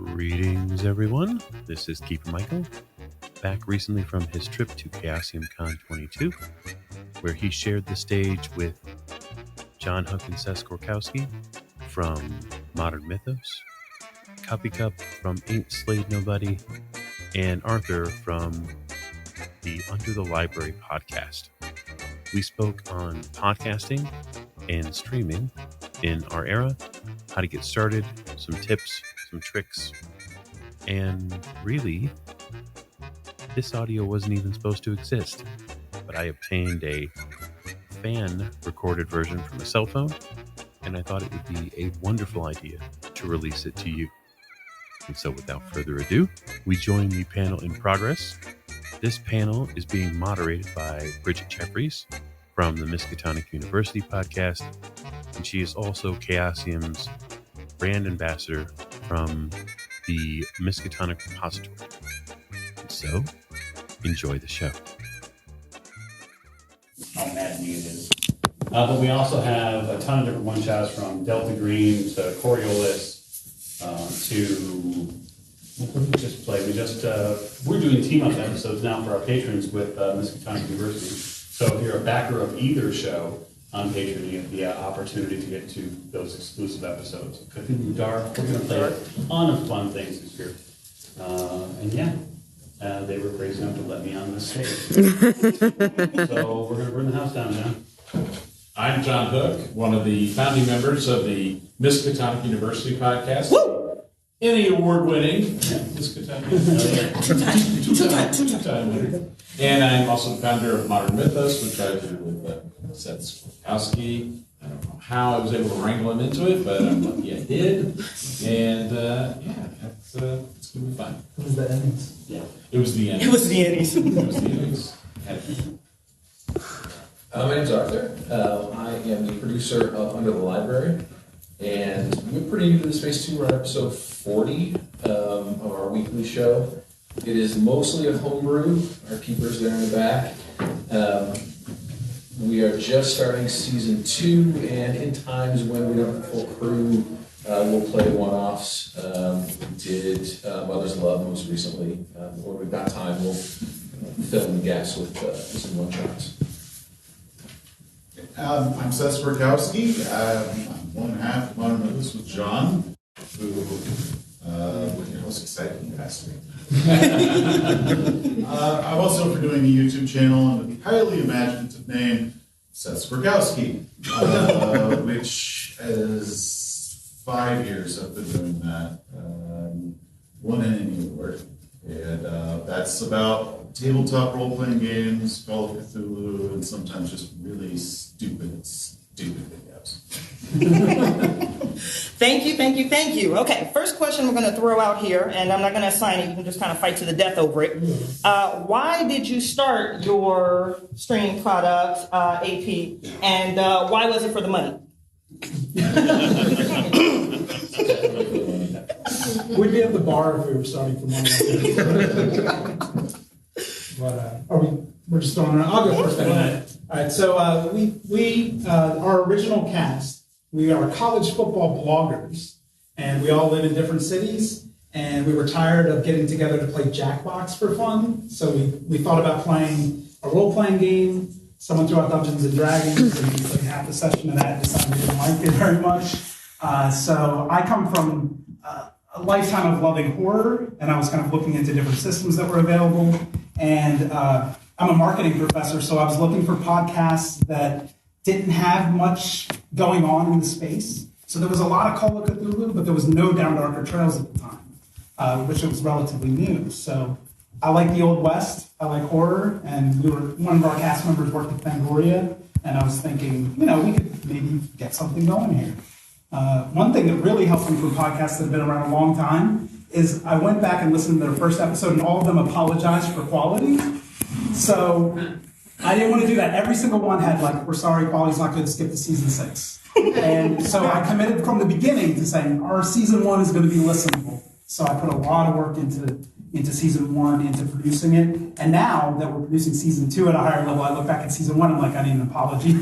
Greetings, everyone. This is Keeper Michael, back recently from his trip to ChaosiumCon 22, where he shared the stage with Jon Hook and Seth Skorkowsky from Modern Mythos, Cuppycup from Ain't Slayed Nobody, and Arthur from the Under the Library podcast. We spoke on podcasting and streaming in our era, how to get started, some tips, some tricks, and really, this audio wasn't even supposed to exist, but I obtained a fan-recorded version from a cell phone, and I thought it would be a wonderful idea to release it to you. And so without further ado, we join the panel in progress. This panel is being moderated by Bridget Jeffries from the Miskatonic University podcast, and she is also Chaosium's brand ambassador from the Miskatonic repository. And so, enjoy the show. How mad muted. But we also have a ton of different one-shots from Delta Green to Coriolis to what did we just play? We're doing team-up episodes now for our patrons with Miskatonic University. So if you're a backer of either show on Patreon, you get the opportunity to get to those exclusive episodes. Cthulhu Dark, we're going to play a ton of fun things this year. They were crazy enough to let me on the stage. So we're going to burn the house down now. I'm Jon Hook, one of the founding members of the Miskatonic University podcast. Woo! Any award-winning Miskatonic two-time winner. And I'm also the founder of Modern Mythos, which I do with Seth Skorkowsky. I don't know how I was able to wrangle him into it, but I'm lucky I did. And it's going to be fun. It was the Emmys. Yeah. It was the Emmys. It was the Emmys. It was the Emmys. My name's Arthur. I am the producer of Under the Library, and we're pretty new to the space too. We're on episode 40 of our weekly show. It is mostly a homebrew. Our keeper's there in the back. We are just starting season 2, and in times when we don't have a full crew, we'll play one-offs. We did Mother's Love most recently. When we've got time, we'll fill in the gaps with some one-shots. I'm Seth Skorkowsky. I'm one half of Modern Mythos with Jon, who with your most exciting past me. I'm also for doing a YouTube channel under the highly imaginative name Seth Skorkowsky, which is 5 years I've been doing that. Won an Emmy Award. And that's about tabletop role-playing games, Call of Cthulhu, and sometimes just really stupid videos. Thank you. Okay, first question we're going to throw out here, and I'm not going to assign it. You can just kind of fight to the death over it. Why did you start your streaming product, AP, and why was it for the money? We'd be at the bar if we were starting for money. But we're just throwing it. I'll go first. Go ahead. All right. So we our original cast. We are college football bloggers, and we all live in different cities. And we were tired of getting together to play Jackbox for fun. So we thought about playing a role-playing game. Someone threw out Dungeons and Dragons, and we played half the session of that and decided we didn't like it very much. So I come from a lifetime of loving horror, and I was kind of looking into different systems that were available. And I'm a marketing professor, so I was looking for podcasts that didn't have much going on in the space. So there was a lot of Call of Cthulhu, but there was no Down Darker Trails at the time, which was relatively new. So I like the Old West, I like horror, and one of our cast members worked at Fangoria, and I was thinking, we could maybe get something going here. One thing that really helped me from podcasts that have been around a long time is I went back and listened to their first episode, and all of them apologized for quality. So I didn't want to do that. Every single one had we're sorry, quality's not good, skip to season 6. And so I committed from the beginning to saying our season 1 is going to be listenable. So I put a lot of work into season 1, into producing it. And now that we're producing season 2 at a higher level, I look back at season 1, I'm like, I need an apology.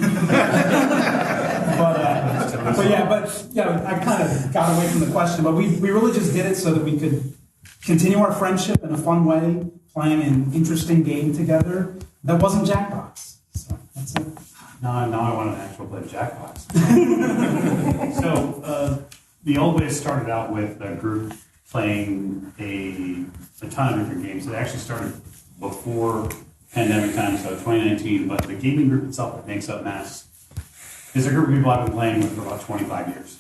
I kind of got away from the question, but we really just did it so that we could continue our friendship in a fun way, playing an interesting game together that wasn't Jackbox. So that's it. Now I want to actually play Jackbox. So the old ways started out with a group playing a ton of different games. It actually started before pandemic time, so 2019, but the gaming group itself that makes up Mass is a group of people I've been playing with for about 25 years.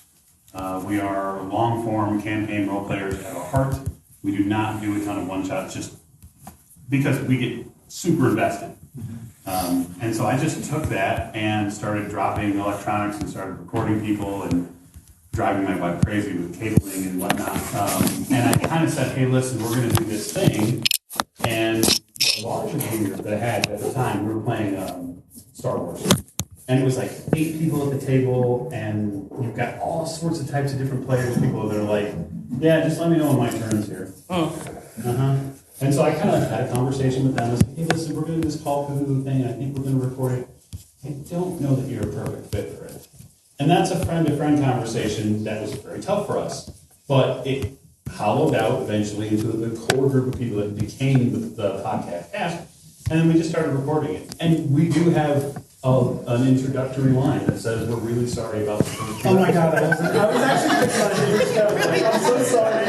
We are long-form campaign role players at our heart. We do not do a ton of one-shots just because we get super invested. And so I just took that and started dropping electronics and started recording people and driving my wife crazy with cabling and whatnot. And I kind of said, hey, listen, we're going to do this thing. And the larger game group that I had at the time, we were playing Star Wars. And it was like 8 people at the table, and you've got all sorts of types of different players, people that are like, yeah, just let me know when my turn's here. And so I kind of had a conversation with them. I was like, hey, listen, we're doing this Call of Duty thing. I think we're going to record it. I don't know that you're a perfect fit for it. And that's a friend-to-friend conversation that was very tough for us. But it hollowed out eventually into the core group of people that became the podcast cast. And then we just started recording it. And we do have an introductory line that says, we're really sorry about the first Oh my God, I was actually thinking about it. I'm so sorry.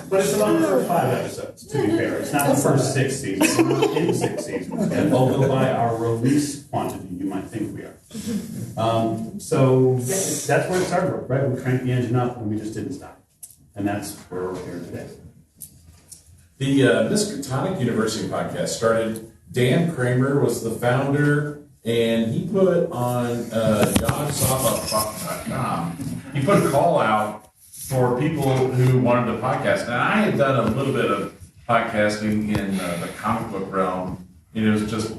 But it's about the first 5 episodes, to be fair. It's not the first 6 seasons. We're not in 6 seasons. And although by our release quantity, you might think we are. So that's where it started, right? We cranked the engine up and we just didn't stop. And that's where we're here today. The Miskatonic University podcast started. Dan Kramer was the founder, and he put on jobsoff.com. He put a call out for people who wanted to podcast. Now, I had done a little bit of podcasting in the comic book realm, and it was just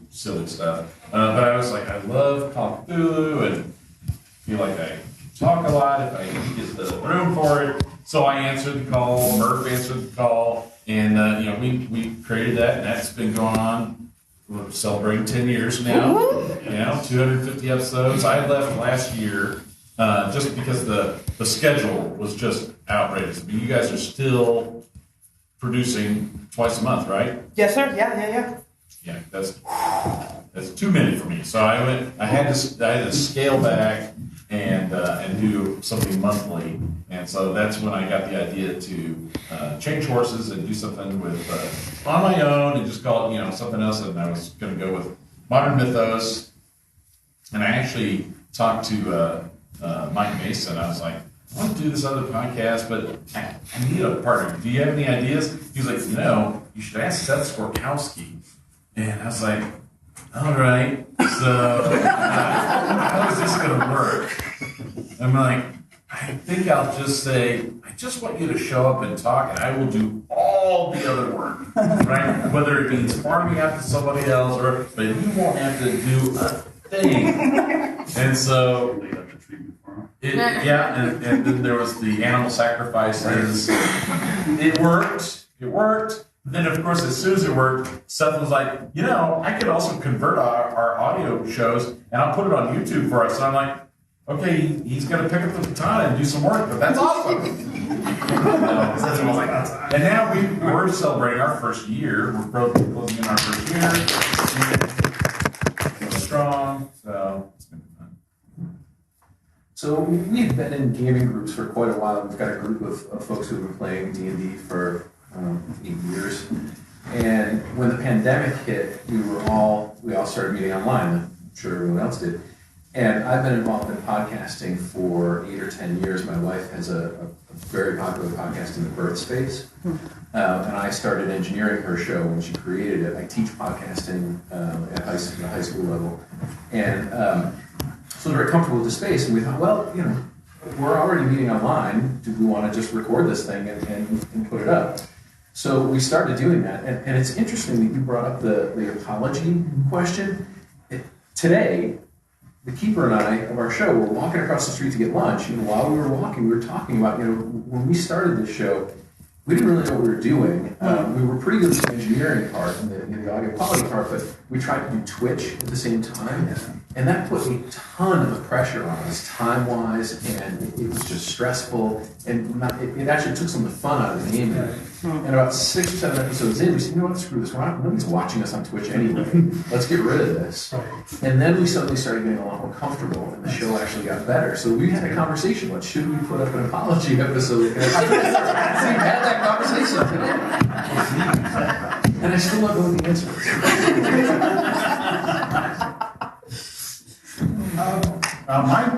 silly stuff. But I was like, I love Call of Cthulhu, and feel like I talk a lot if I get the room for it. So I answered the call. Murph answered the call, and we created that, and that's been going on. We're celebrating 10 years now. 250 episodes. I left last year just because the schedule was just outrageous. I mean, you guys are still producing twice a month, right? Yes, sir. Yeah. Yeah, that's too many for me. So I had to scale back and do something monthly. And so that's when I got the idea to change horses and do something with on my own and just call it something else. And I was going to go with Modern Mythos. And I actually talked to Mike Mason. I was like, I want to do this other podcast, but I need a partner. Do you have any ideas? He was like, you should ask Seth Skorkowsky. And I was like, all right, so how is this going to work? I'm like, I think I'll just say, I just want you to show up and talk, and I will do all the other work, right? Whether it means farming out to somebody else, but you won't have to do a thing. And so, and then there was the animal sacrifices. It worked. Then, of course, as soon as it worked, Seth was like, I could also convert our audio shows, and I'll put it on YouTube for us. And I'm like, okay, he's going to pick up the baton and do some work, but that's awesome. And now we're celebrating our first year. We're closing in our first year. We're strong, so it's going to be fun. So we've been in gaming groups for quite a while. We've got a group of folks who've been playing D&D for 8 years. And when the pandemic hit, we all started meeting online. I'm sure everyone else did. And I've been involved in podcasting for 8 or 10 years. My wife has a very popular podcast in the birth space. And I started engineering her show when she created it. I teach podcasting at the high school level. And so we're very comfortable with the space. And we thought, we're already meeting online. Do we want to just record this thing and put it up? So we started doing that. And it's interesting that you brought up the apology question. Today, the keeper and I of our show were walking across the street to get lunch, and while we were walking, we were talking about, when we started this show, we didn't really know what we were doing. We were pretty good at the engineering part and the audio quality part, but we tried to do Twitch at the same time. And that put a ton of pressure on us, time-wise, and it was just stressful. And it actually took some of the fun out of the game. And about 6 or 7 episodes in, we said, you know what, screw this. Nobody's watching us on Twitch anyway. Let's get rid of this. And then we suddenly started getting a lot more comfortable, and the show actually got better. So we had a conversation. What, should we put up an apology episode? And I had that conversation today. And I still don't know what the answer is.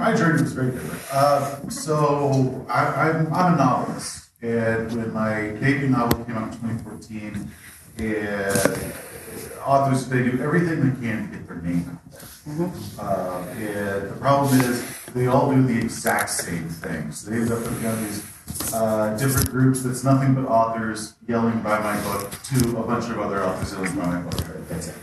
My journey was very different. So I'm a novelist, and when my debut novel came out in 2014, and authors, they do everything they can to get their name out there. And the problem is they all do the exact same things. They end up putting out these different groups that's nothing but authors yelling by my book to a bunch of other authors yelling by my book. That's it.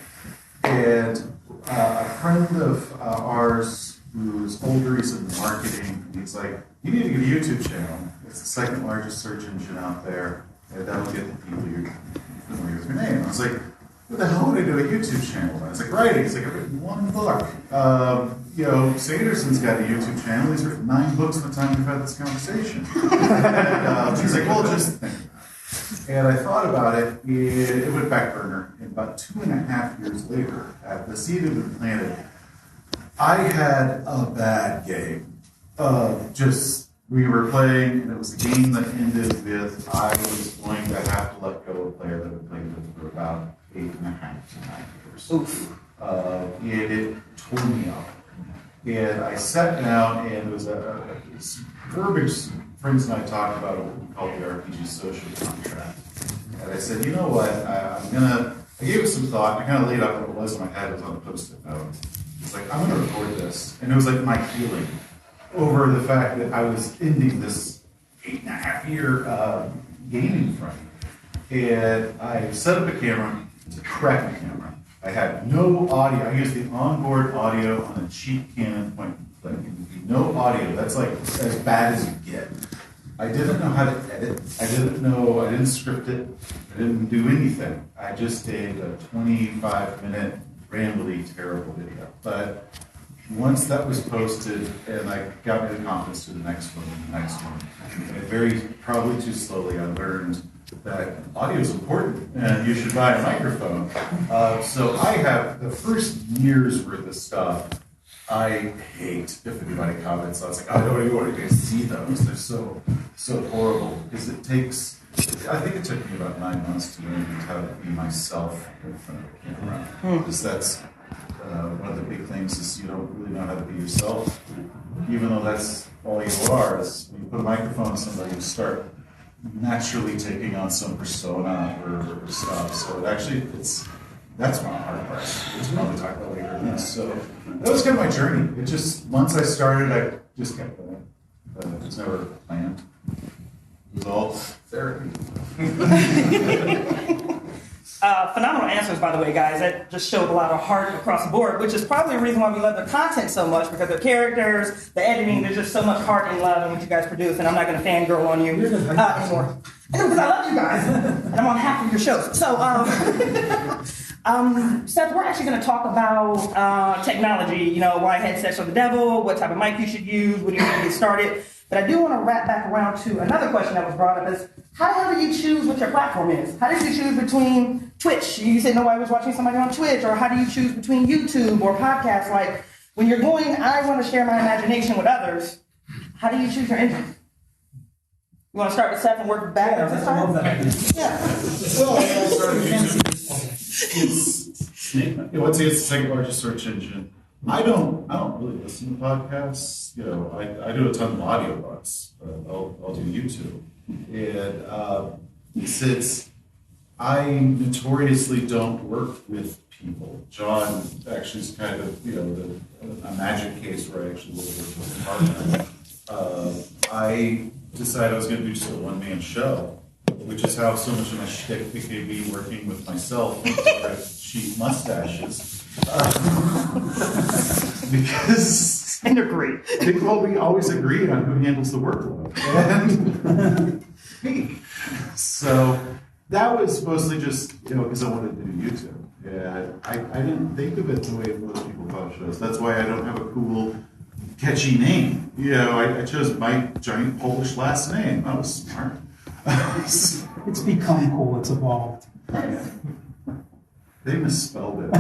And a friend of ours who's older, he's in marketing, he's like, you need to get a YouTube channel. It's the second largest search engine out there, and that'll get the people you're familiar with your name. I was like, what the hell would I do a YouTube channel? And I was like, writing. He's like, I've written 1 book. Sanderson's got a YouTube channel. He's written 9 books in the time we've had this conversation. And he's like, well, just think about it. And I thought about it. It went back burner. And about 2.5 years later, after the seed had been planted, I had a bad game. We were playing, and it was a game that ended with I was going to have to let go of a player that had played with for about 8.5 to 9 years. And it tore me up. And I sat down, and it was verbiage friends and I talked about what we call the RPG social contract. And I said, you know what, I gave it some thought. I kind of laid out what it was in my head. It was on a Post-it note. It's like, I'm going to record this. And it was like my healing over the fact that I was ending this 8.5-year gaming front. And I set up a camera. It's a crappy camera. I had no audio. I used the onboard audio on a cheap Canon point and click. No audio. That's like as bad as you get. I didn't know how to edit. I didn't script it. I didn't do anything. I just did a 25-minute rambly, terrible video. But once that was posted, and I got me the confidence to the next one, and very probably too slowly, I learned that audio is important, and you should buy a microphone. So I have the first year's worth of stuff. I hate if anybody comments. I was like, I don't even want to see those. They're so horrible because it takes. I think it took me about 9 months to learn how to be myself in front of a camera. Because that's one of the big things is you don't really know how to be yourself, even though that's all you are. Is when you put a microphone on somebody, you start naturally taking on some persona or stuff. So that's my hard part, which we'll probably talk about later in this. So that was kind of my journey. It just, once I started, I just kept going. But it was never planned. It was all therapy. Phenomenal answers, by the way, guys. That just showed a lot of heart across the board, which is probably the reason why we love the content so much, because the characters, the editing, there's just so much heart and love in what you guys produce, and I'm not going to fangirl on you anymore. Because I love you guys, and I'm on half of your shows. So, Seth, we're actually going to talk about technology, why headsets are the devil, what type of mic you should use, what do you need to get started. But I do want to wrap back around to another question that was brought up is, how do you choose what your platform is? How did you choose between Twitch? You said nobody was watching somebody on Twitch, or how do you choose between YouTube or podcasts? Like, when you're going, I want to share my imagination with others, how do you choose your engine? You want to start with Seth and work back this time? I love that. Yeah. Well, it's the second largest search engine. I don't really listen to podcasts. I do a ton of audiobooks. I'll do YouTube, and since I notoriously don't work with people, Jon actually is kind of a magic case where I actually work with a partner. I decided I was going to do just a one-man show, which is how so much of my shtick became me working with myself with cheap mustaches. Because And they're great. we always agree on who handles the workload. And me. So that was mostly just, because I wanted to do YouTube. Yeah, I didn't think of it the way most people thought it was. That's why I don't have a cool, catchy name. You know, I chose my giant Polish last name. That was smart. It's become cool. It's evolved. They misspelled it.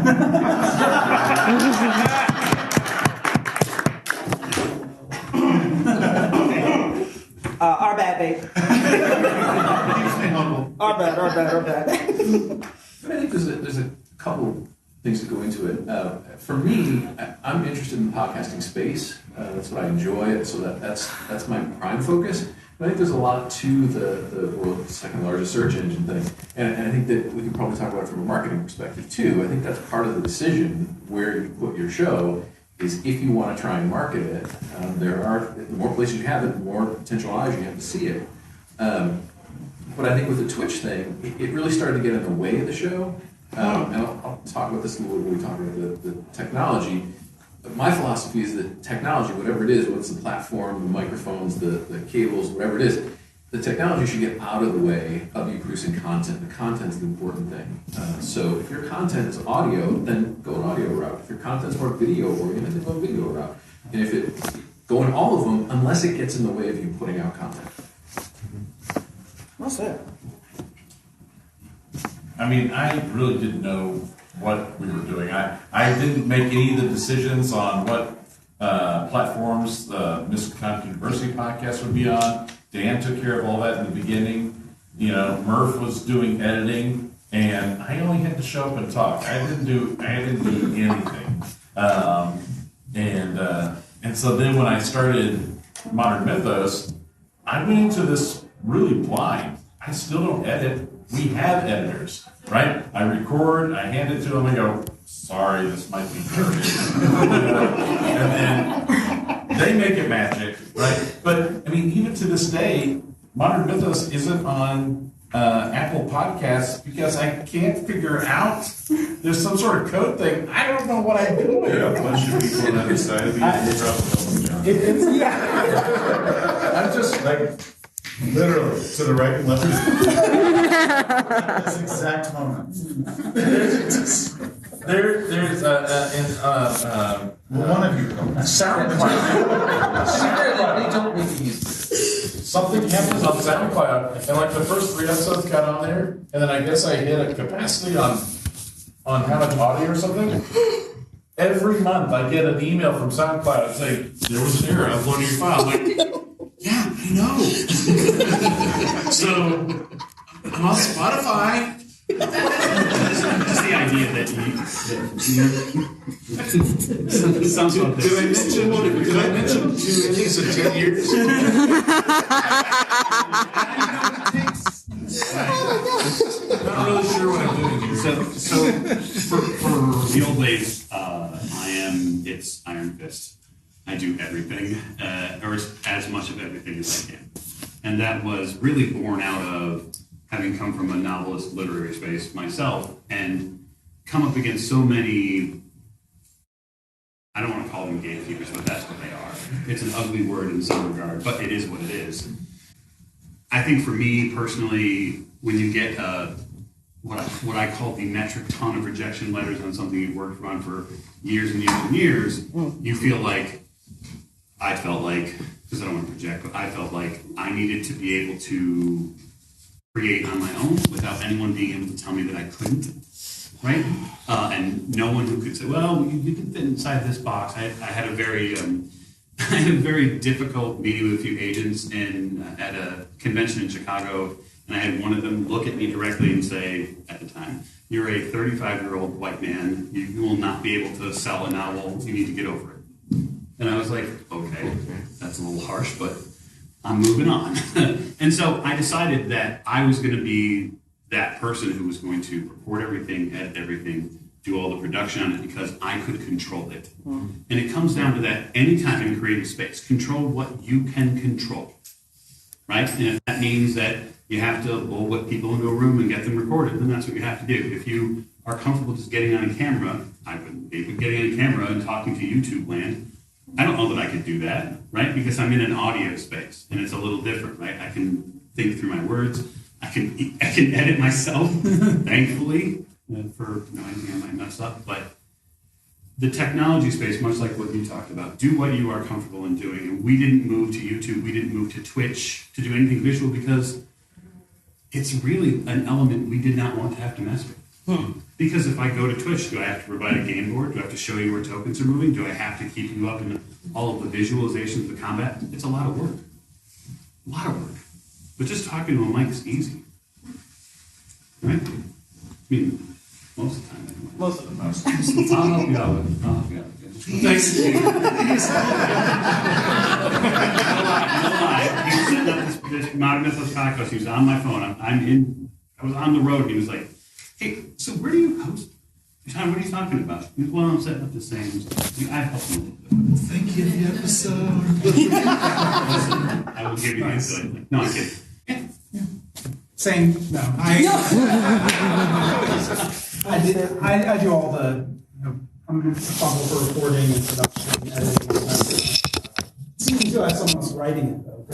Our bad, babe. Keeps me humble. Our bad. But I think there's a couple things that go into it. For me, I'm interested in the podcasting space. That's what I enjoy. So that's my prime focus. But I think there's a lot to the world's second largest search engine thing. And I think that we can probably talk about it from a marketing perspective too. I think that's part of the decision where you put your show is if you want to try and market it. The more places you have it, the more potential eyes you have to see it. But I think with the Twitch thing, it really started to get in the way of the show. And I'll talk about this a little bit when we talk about the technology. But my philosophy is that technology, whatever it is, whether it's the platform, the microphones, the cables, whatever it is, the technology should get out of the way of you producing content. The content's the important thing. So if your content is audio, then go an audio route. If your content's more video oriented, then go a video route. And if it go in all of them, unless it gets in the way of you putting out content. What's that? I mean, I really didn't know what we were doing. I didn't make any of the decisions on what platforms the Misconduct University podcast would be on. Dan took care of all that in the beginning. You know, Murph was doing editing, and I only had to show up and talk. I didn't do anything. And so then when I started Modern Mythos, I went into this really blind. I still don't edit. We have editors, right? I record, I hand it to them, and go, sorry, this might be dirty. And then they make it magic, right? But, I mean, even to this day, Modern Mythos isn't on Apple Podcasts because I can't figure out, there's some sort of code thing. I don't know what I'm doing. Yeah, a bunch of people on the other side of the I'm just like, literally, to the right and left. At this exact moment. there's One of you. They don't make it easy. something happens on SoundCloud, and like the first 3 episodes got on there, and then I guess I hit a capacity on how much audio or something. Every month I get an email from SoundCloud saying, there was an error uploading your file. I'm like, yeah, I know. So I'm on Spotify. Just the idea that you sounds like Did I mention 2 innings in 10 years? Not really sure what I'm doing here. So for the old days, it's Iron Fist. I do everything, or as much of everything as I can. And that was really born out of having come from a novelist literary space myself and come up against so many, I don't want to call them gatekeepers, but that's what they are. It's an ugly word in some regard, but it is what it is. I think for me personally, when you get what I call the metric ton of rejection letters on something you've worked on for years and years and years, you feel like, I felt like, because I don't want to project, but I felt like I needed to be able to create on my own without anyone being able to tell me that I couldn't, right? And no one who could say, well, you can fit inside this box. I had a very I had a very difficult meeting with a few agents at a convention in Chicago, and I had one of them look at me directly and say, at the time, you're a 35-year-old white man. You will not be able to sell a novel. You need to get over it. And I was like, okay, that's a little harsh, but I'm moving on. And so I decided that I was going to be that person who was going to record everything, edit everything, do all the production on it because I could control it. And it comes down to that anytime in creative space, control what you can control, right? And if that means that you have to whip people into a room and get them recorded, then that's what you have to do. If you are comfortable just getting on a camera, I wouldn't be, but getting on a camera and talking to YouTube land, I don't know that I could do that, right? Because I'm in an audio space and it's a little different, right? I can think through my words. I can edit myself, thankfully. for anything I might mess up, but the technology space, much like what you talked about, do what you are comfortable in doing. And we didn't move to YouTube, we didn't move to Twitch to do anything visual because it's really an element we did not want to have to mess with. Because if I go to Twitch, do I have to provide a game board? Do I have to show you where tokens are moving? Do I have to keep you up in all of the visualizations of the combat? It's a lot of work. A lot of work. But just talking to a mic is easy. Right? I mean, most of the time anyway. Most of them. I'll help you out with it. I'll help you out with it. Thanks. No lie. He was setting up this Modern Mythos podcast. He was on my phone. I was on the road. He was like, hey, so where do you host? John, what are you talking about? He was, well, I'm setting up the same. I helped him a little bit. Thank you for the episode. I will give you the insight. No, I'm kidding. Same, no. I do all the, I'm responsible for recording and production, editing, all that. Season 2, I have someone else writing it, though.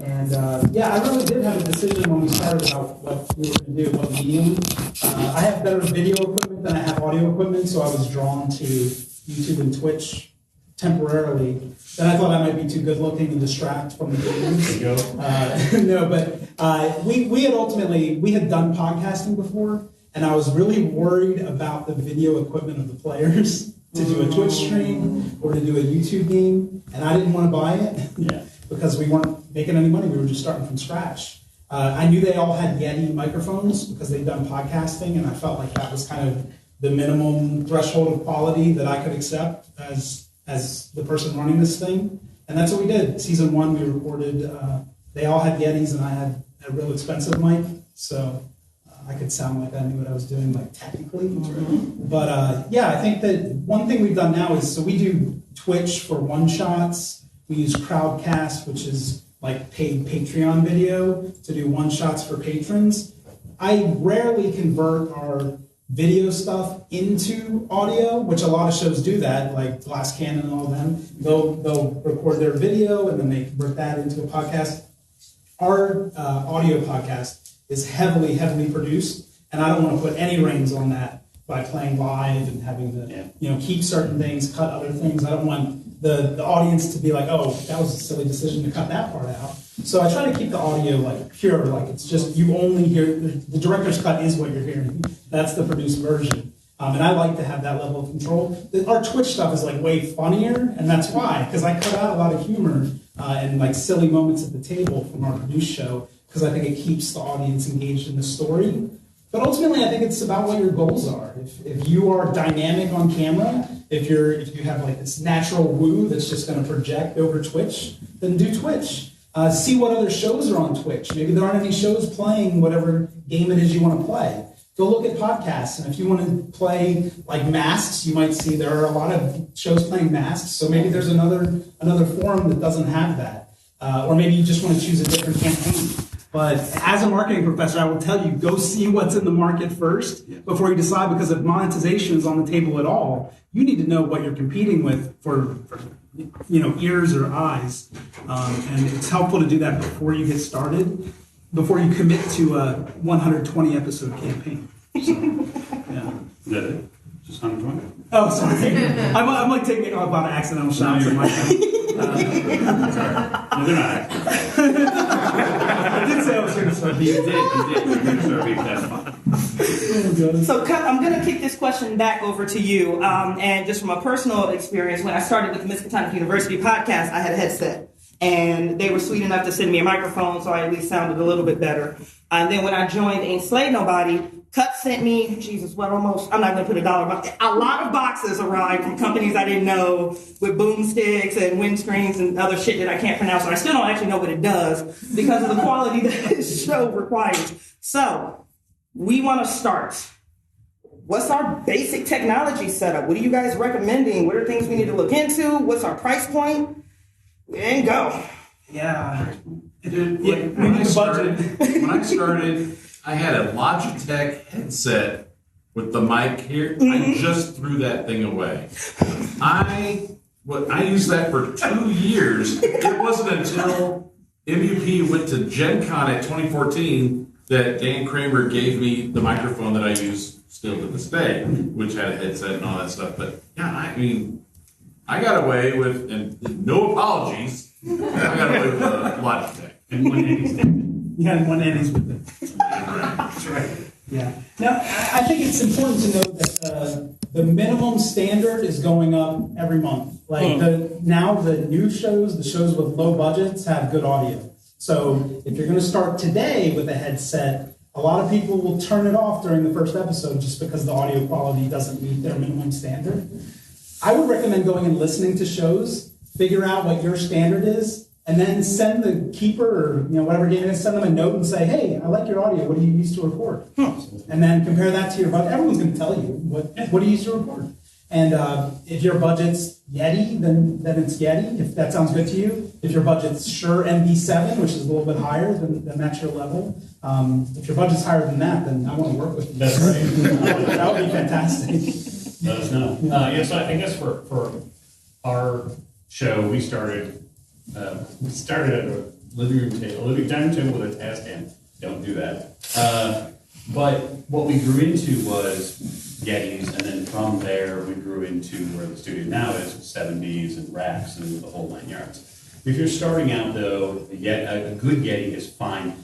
And yeah, I really did have a decision when we started about what we were going to do, what medium. I have better video equipment than I have audio equipment, so I was drawn to YouTube and Twitch temporarily. Then I thought I might be too good looking and distract from the games. No, but we had done podcasting before, and I was really worried about the video equipment of the players to do a Twitch stream or to do a YouTube game, and I didn't want to buy it. Yeah. Because we weren't making any money. We were just starting from scratch. I knew they all had Yeti microphones because they'd done podcasting, and I felt like that was kind of the minimum threshold of quality that I could accept as the person running this thing. And that's what we did. Season 1, we recorded, they all had Yetis, and I had a real expensive mic, so I could sound like I knew what I was doing, like technically. But yeah, I think that one thing we've done now is, so we do Twitch for one-shots. We use Crowdcast, which is like paid Patreon video, to do one-shots for patrons. I rarely convert our video stuff into audio, which a lot of shows do that, like Glass Cannon and all of them. They'll record their video and then they convert that into a podcast. Our audio podcast is heavily produced, and I don't want to put any reins on that by playing live and having to keep certain things, cut other things. I don't want the audience to be like, oh, that was a silly decision to cut that part out. So I try to keep the audio like pure, like it's just you only hear the director's cut is what you're hearing. That's the produced version, and I like to have that level of control. Our Twitch stuff is like way funnier, and that's why, because I cut out a lot of humor and like silly moments at the table from our produced show, because I think it keeps the audience engaged in the story. But ultimately, I think it's about what your goals are. If you are dynamic on camera, if you have like this natural woo that's just going to project over Twitch, then do Twitch. See what other shows are on Twitch. Maybe there aren't any shows playing whatever game it is you want to play. Go look at podcasts, and if you want to play like Masks, you might see there are a lot of shows playing Masks. So maybe there's another forum that doesn't have that, or maybe you just want to choose a different campaign. But as a marketing professor, I will tell you, go see what's in the market first before you decide, because if monetization is on the table at all, you need to know what you're competing with for ears or eyes. And it's helpful to do that before you get started, before you commit to a 120 episode campaign. So, yeah. Is that it? Just 120? Oh, sorry. I'm like taking a lot of accidental shots at my phone. No, they're not. I did say I was going to start being. You did. That's fine. So I'm going to kick this question back over to you. And just from a personal experience, when I started with the Miskatonic University podcast, I had a headset. And they were sweet enough to send me a microphone, so I at least sounded a little bit better. And then when I joined Ain't Slay Nobody, Cut sent me, I'm not going to put a dollar, but a lot of boxes arrived from companies I didn't know with boomsticks and windscreens and other shit that I can't pronounce. And I still don't actually know what it does because of the quality that this show requires. So we want to start. What's our basic technology setup? What are you guys recommending? What are things we need to look into? What's our price point? And go. Yeah. When I started, I had a Logitech headset with the mic here. I just threw that thing away. I used that for 2 years. It wasn't until MUP went to Gen Con at 2014 that Dan Kramer gave me the microphone that I use still to this day, which had a headset and all that stuff. But yeah, I mean, I got away with, and no apologies, I got away with a Logitech. And one Eddie's thing. Yeah, and one Eddie's with it. That's right. Yeah. Now, I think it's important to note that the minimum standard is going up every month. Like now the new shows, the shows with low budgets have good audio. So if you're going to start today with a headset, a lot of people will turn it off during the first episode just because the audio quality doesn't meet their minimum standard. I would recommend going and listening to shows, figure out what your standard is, and then send the keeper or whatever game it is, send them a note and say, hey, I like your audio. What do you use to record? And then compare that to your budget. Everyone's going to tell you what do you use to record. And if your budget's Yeti, then it's Yeti, if that sounds good to you. If your budget's Shure MB7, which is a little bit higher, then that's your level. If your budget's higher than that, then I want to work with you. That's right. That would be fantastic. Let us know. So I guess for our show, we started at a living room table, living dining table with a task cam. Don't do that. But what we grew into was Yetis, and then from there we grew into where the studio now is, 70s and racks and the whole 9 yards. If you're starting out though, a good Yeti is fine.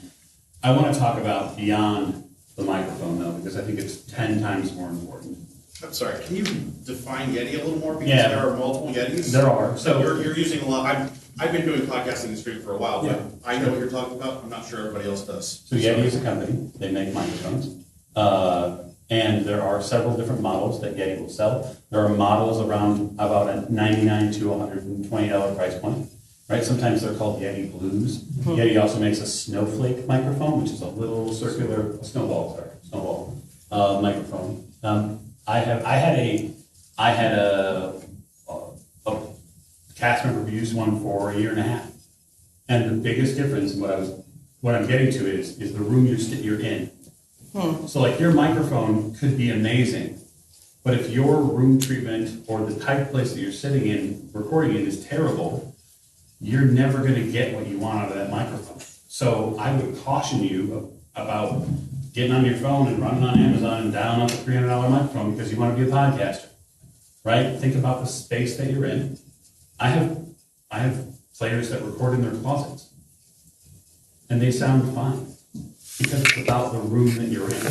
I want to talk about beyond the microphone though, because I think it's 10 times more important. I'm sorry, can you define Yeti a little more? Because Yeah. there are multiple Yetis. There are. So you're using a lot. I've been doing podcasting industry for a while, but I know what you're talking about. I'm not sure everybody else does. So Yeti is a company. They make microphones. And there are several different models that Yeti will sell. There are models around about a $99 to $120 price point. Right? Sometimes they're called Yeti Blues. Yeti also makes a snowflake microphone, which is a little circular snowball microphone. I had a cast member who used one for a year and a half, and the biggest difference in what I'm getting to is the room you're in. So like your microphone could be amazing, but if your room treatment or the type of place that you're sitting in, recording in, is terrible, you're never going to get what you want out of that microphone. So I would caution you about getting on your phone and running on Amazon and download a $300 microphone because you want to be a podcaster, right? Think about the space that you're in. I have players that record in their closets, and they sound fine because it's about the room that you're in,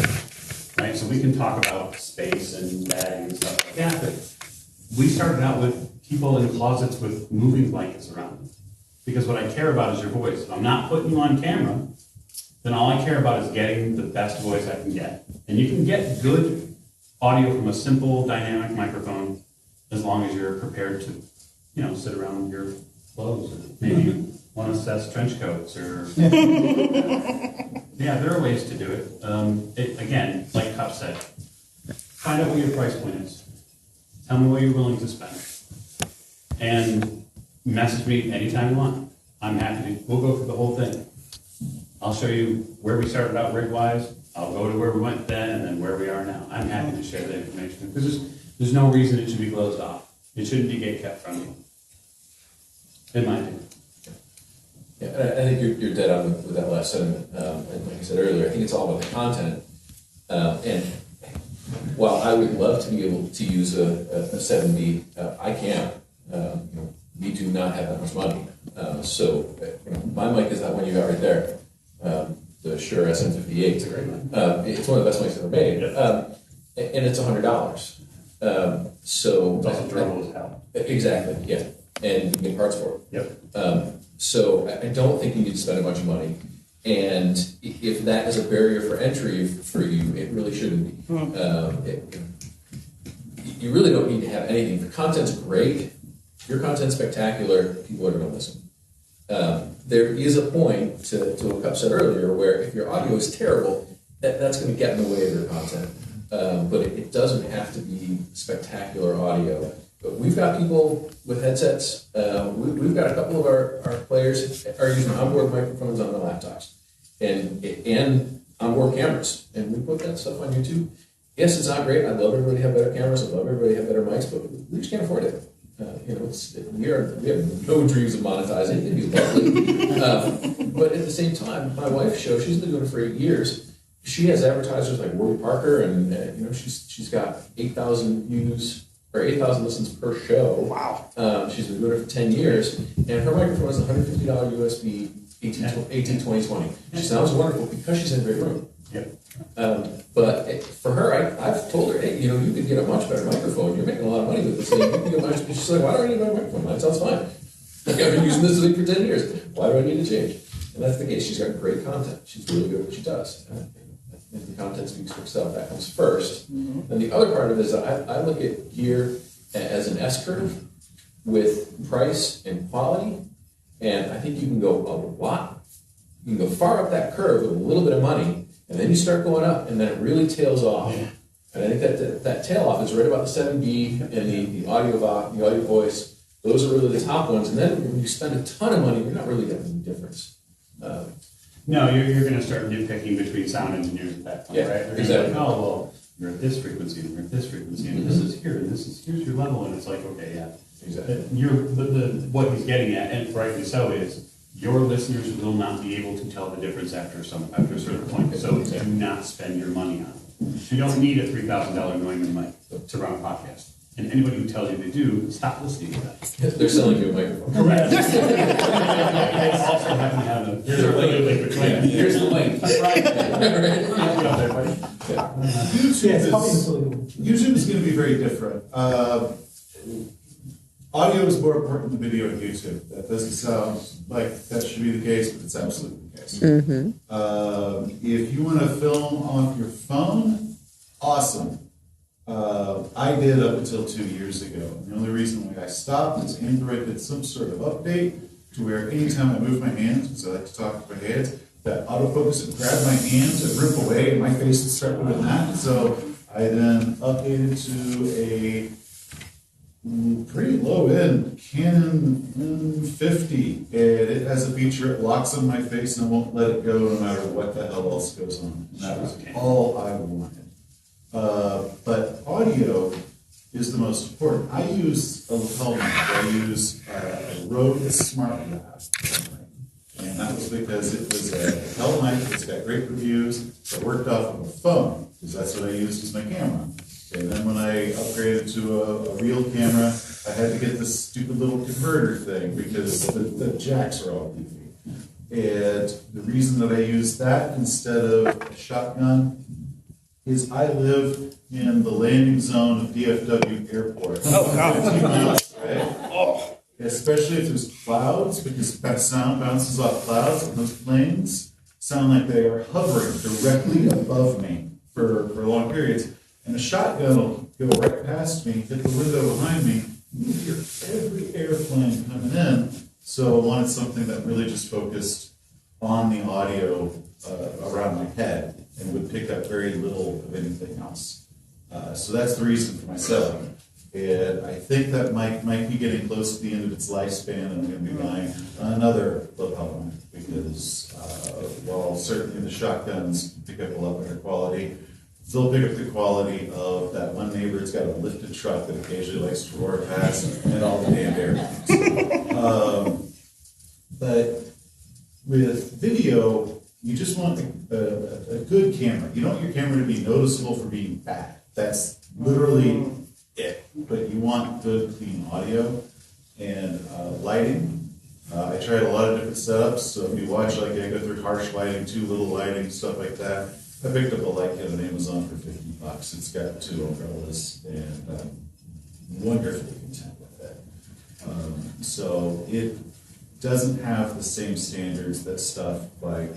right? So we can talk about space and bagging and stuff like that, but we started out with people in closets with moving blankets around them because what I care about is your voice. If I'm not putting you on camera, then all I care about is getting the best voice I can get. And you can get good audio from a simple dynamic microphone as long as you're prepared to, sit around your clothes or maybe one of Seth's trench coats or... Yeah, there are ways to do it. Again, like Cup said, find out what your price point is. Tell me what you're willing to spend. And message me anytime you want. I'm happy to, we'll go through the whole thing. I'll show you where we started out rig-wise. I'll go to where we went then and then where we are now. I'm happy to share that information because there's no reason it should be closed off. It shouldn't be gate-kept from you, in my opinion. Yeah, I think you're dead on with that last sentiment. And like I said earlier, I think it's all about the content. And while I would love to be able to use a 7B, I can't. We do not have that much money. So my mic is that one you got right there. The Shure SM58. It's a great one. It's one of the best mics ever made. And it's $100. So It's also durable as hell. Exactly, yeah. And you can get parts for it. Yep. So I don't think you need to spend a bunch of money. And if that is a barrier for entry for you, it really shouldn't be. You really don't need to have anything. The content's great. If your content's spectacular, people are going to listen. There is a point, to what Cup said earlier, where if your audio is terrible, that's going to get in the way of your content. But it doesn't have to be spectacular audio. But we've got people with headsets. We've got a couple of our players are using onboard microphones on their laptops and onboard cameras. And we put that stuff on YouTube. Yes, it's not great. I'd love everybody to have better cameras. I'd love everybody to have better mics, but we just can't afford it. We have no dreams of monetizing. It'd be lovely. But at the same time, my wife's show, she's been doing it for 8 years. She has advertisers like Warby Parker, and she's got 8,000 views or 8,000 listens per show. Wow. She's been doing it for 10 years, and her microphone is a $150 USB 182020. She sounds wonderful because she's in a great room. Yep. But for her, I've told her, hey, you could get a much better microphone. You're making a lot of money with this thing. You can get much. She's like, why do I need a microphone? That sounds fine. Like, I've been using this thing for 10 years. Why do I need to change? And that's the case. She's got great content. She's really good at what she does. If the content speaks for itself, that comes first. And the other part of it is that I look at gear as an S-curve with price and quality. And I think you can go a lot. You can go far up that curve with a little bit of money, and then you start going up, and then it really tails off. Yeah. And I think that tail off is right about the 7B and the audio voice. Those are really the top ones. And then when you spend a ton of money, you're not really getting any difference. No, you're going to start nitpicking between sound engineers at that point, Yeah, right? They're exactly. like, oh, well, you're at this frequency, and you're at this frequency, and this is here, and here's your level, and it's like, okay, yeah. Exactly. What he's getting at, and rightly so, is your listeners will not be able to tell the difference after a certain point. So do not spend your money on it. You don't need a $3,000 Neumann mic to run a podcast. And anybody who tells you they do, stop listening to that. They're selling you a microphone. Correct. They also happen to have Here's the link. Here's the link. Right. YouTube is going to be very different. Audio is more important than video on YouTube. That doesn't sound like that should be the case, but it's absolutely the case. If you want to film off your phone, awesome. I did up until 2 years ago. The only reason why I stopped is Android did some sort of update to where anytime I move my hands, because I like to talk with my hands, that autofocus would grab my hands and rip away, and my face would start doing that. So I then updated to a pretty low-end Canon 50, and it has a feature, it locks on my face and I won't let it go no matter what the hell else goes on. And that was all I wanted. But audio is the most important. I use a lapel mic. I use a Rode SmartLab, and that was because it was a lapel mic. It's got great reviews. It worked off of a phone because that's what I used as my camera. And then when I upgraded to a real camera, I had to get this stupid little converter thing because the jacks are all goofy. And the reason that I used that instead of a shotgun is I live in the landing zone of DFW Airport. Oh, God. 15 miles, right? Oh. Especially if there's clouds, because that sound bounces off clouds, and those planes sound like they are hovering directly above me for long periods. And a shotgun will go right past me, hit the window behind me, and you hear every airplane coming in. So I wanted something that really just focused on the audio around my head and would pick up very little of anything else. So that's the reason for my setup. And I think that might be getting close to the end of its lifespan, and I'm going to be buying another lapel mic because while certainly the shotguns pick up a lot better quality, still pick up the quality of that one neighbor that's got a lifted truck that occasionally likes to roar past and all the damn airplanes. But with video, you just want a good camera. You don't want your camera to be noticeable for being bad. That's literally it. But you want good, clean audio and lighting. I tried a lot of different setups. So if you watch, like I go through harsh lighting, too little lighting, stuff like that. I picked up a light kit on Amazon for $50. It's got 2 umbrellas, and I'm wonderfully content with it. So it doesn't have the same standards that stuff like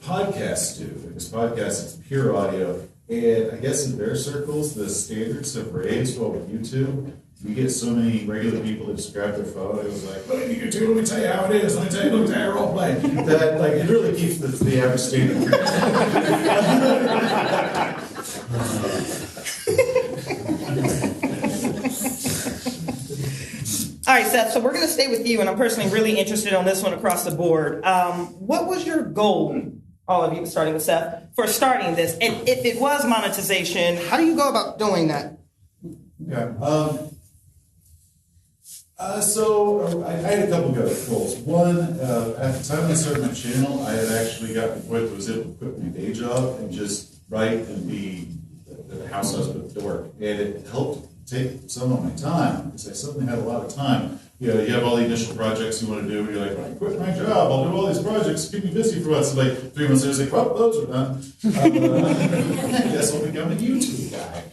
podcasts do, because podcasts is pure audio. And I guess in their circles, the standards have raised. Well, with YouTube, you get so many regular people that just grab their phone. It was like, "Well, YouTube, let me tell you how it is. Let me tell you how role play." That it really keeps the average standard. All right, Seth, so we're going to stay with you, and I'm personally really interested on this one across the board. What was your goal, all of you, starting with Seth, for starting this? And if it was monetization, how do you go about doing that? Yeah. So I had a couple of goals. One done, at the time I started my channel, I had actually gotten to the point that I was able to quit my day job and just write and be the house husband to work. And it helped take some of my time, because I suddenly had a lot of time. You know, you have all the initial projects you want to do, and you're like, when I quit my job, I'll do all these projects, keep me busy for months. Like 3 months later, it's like, well, those are done. I guess I'll become a YouTube guy.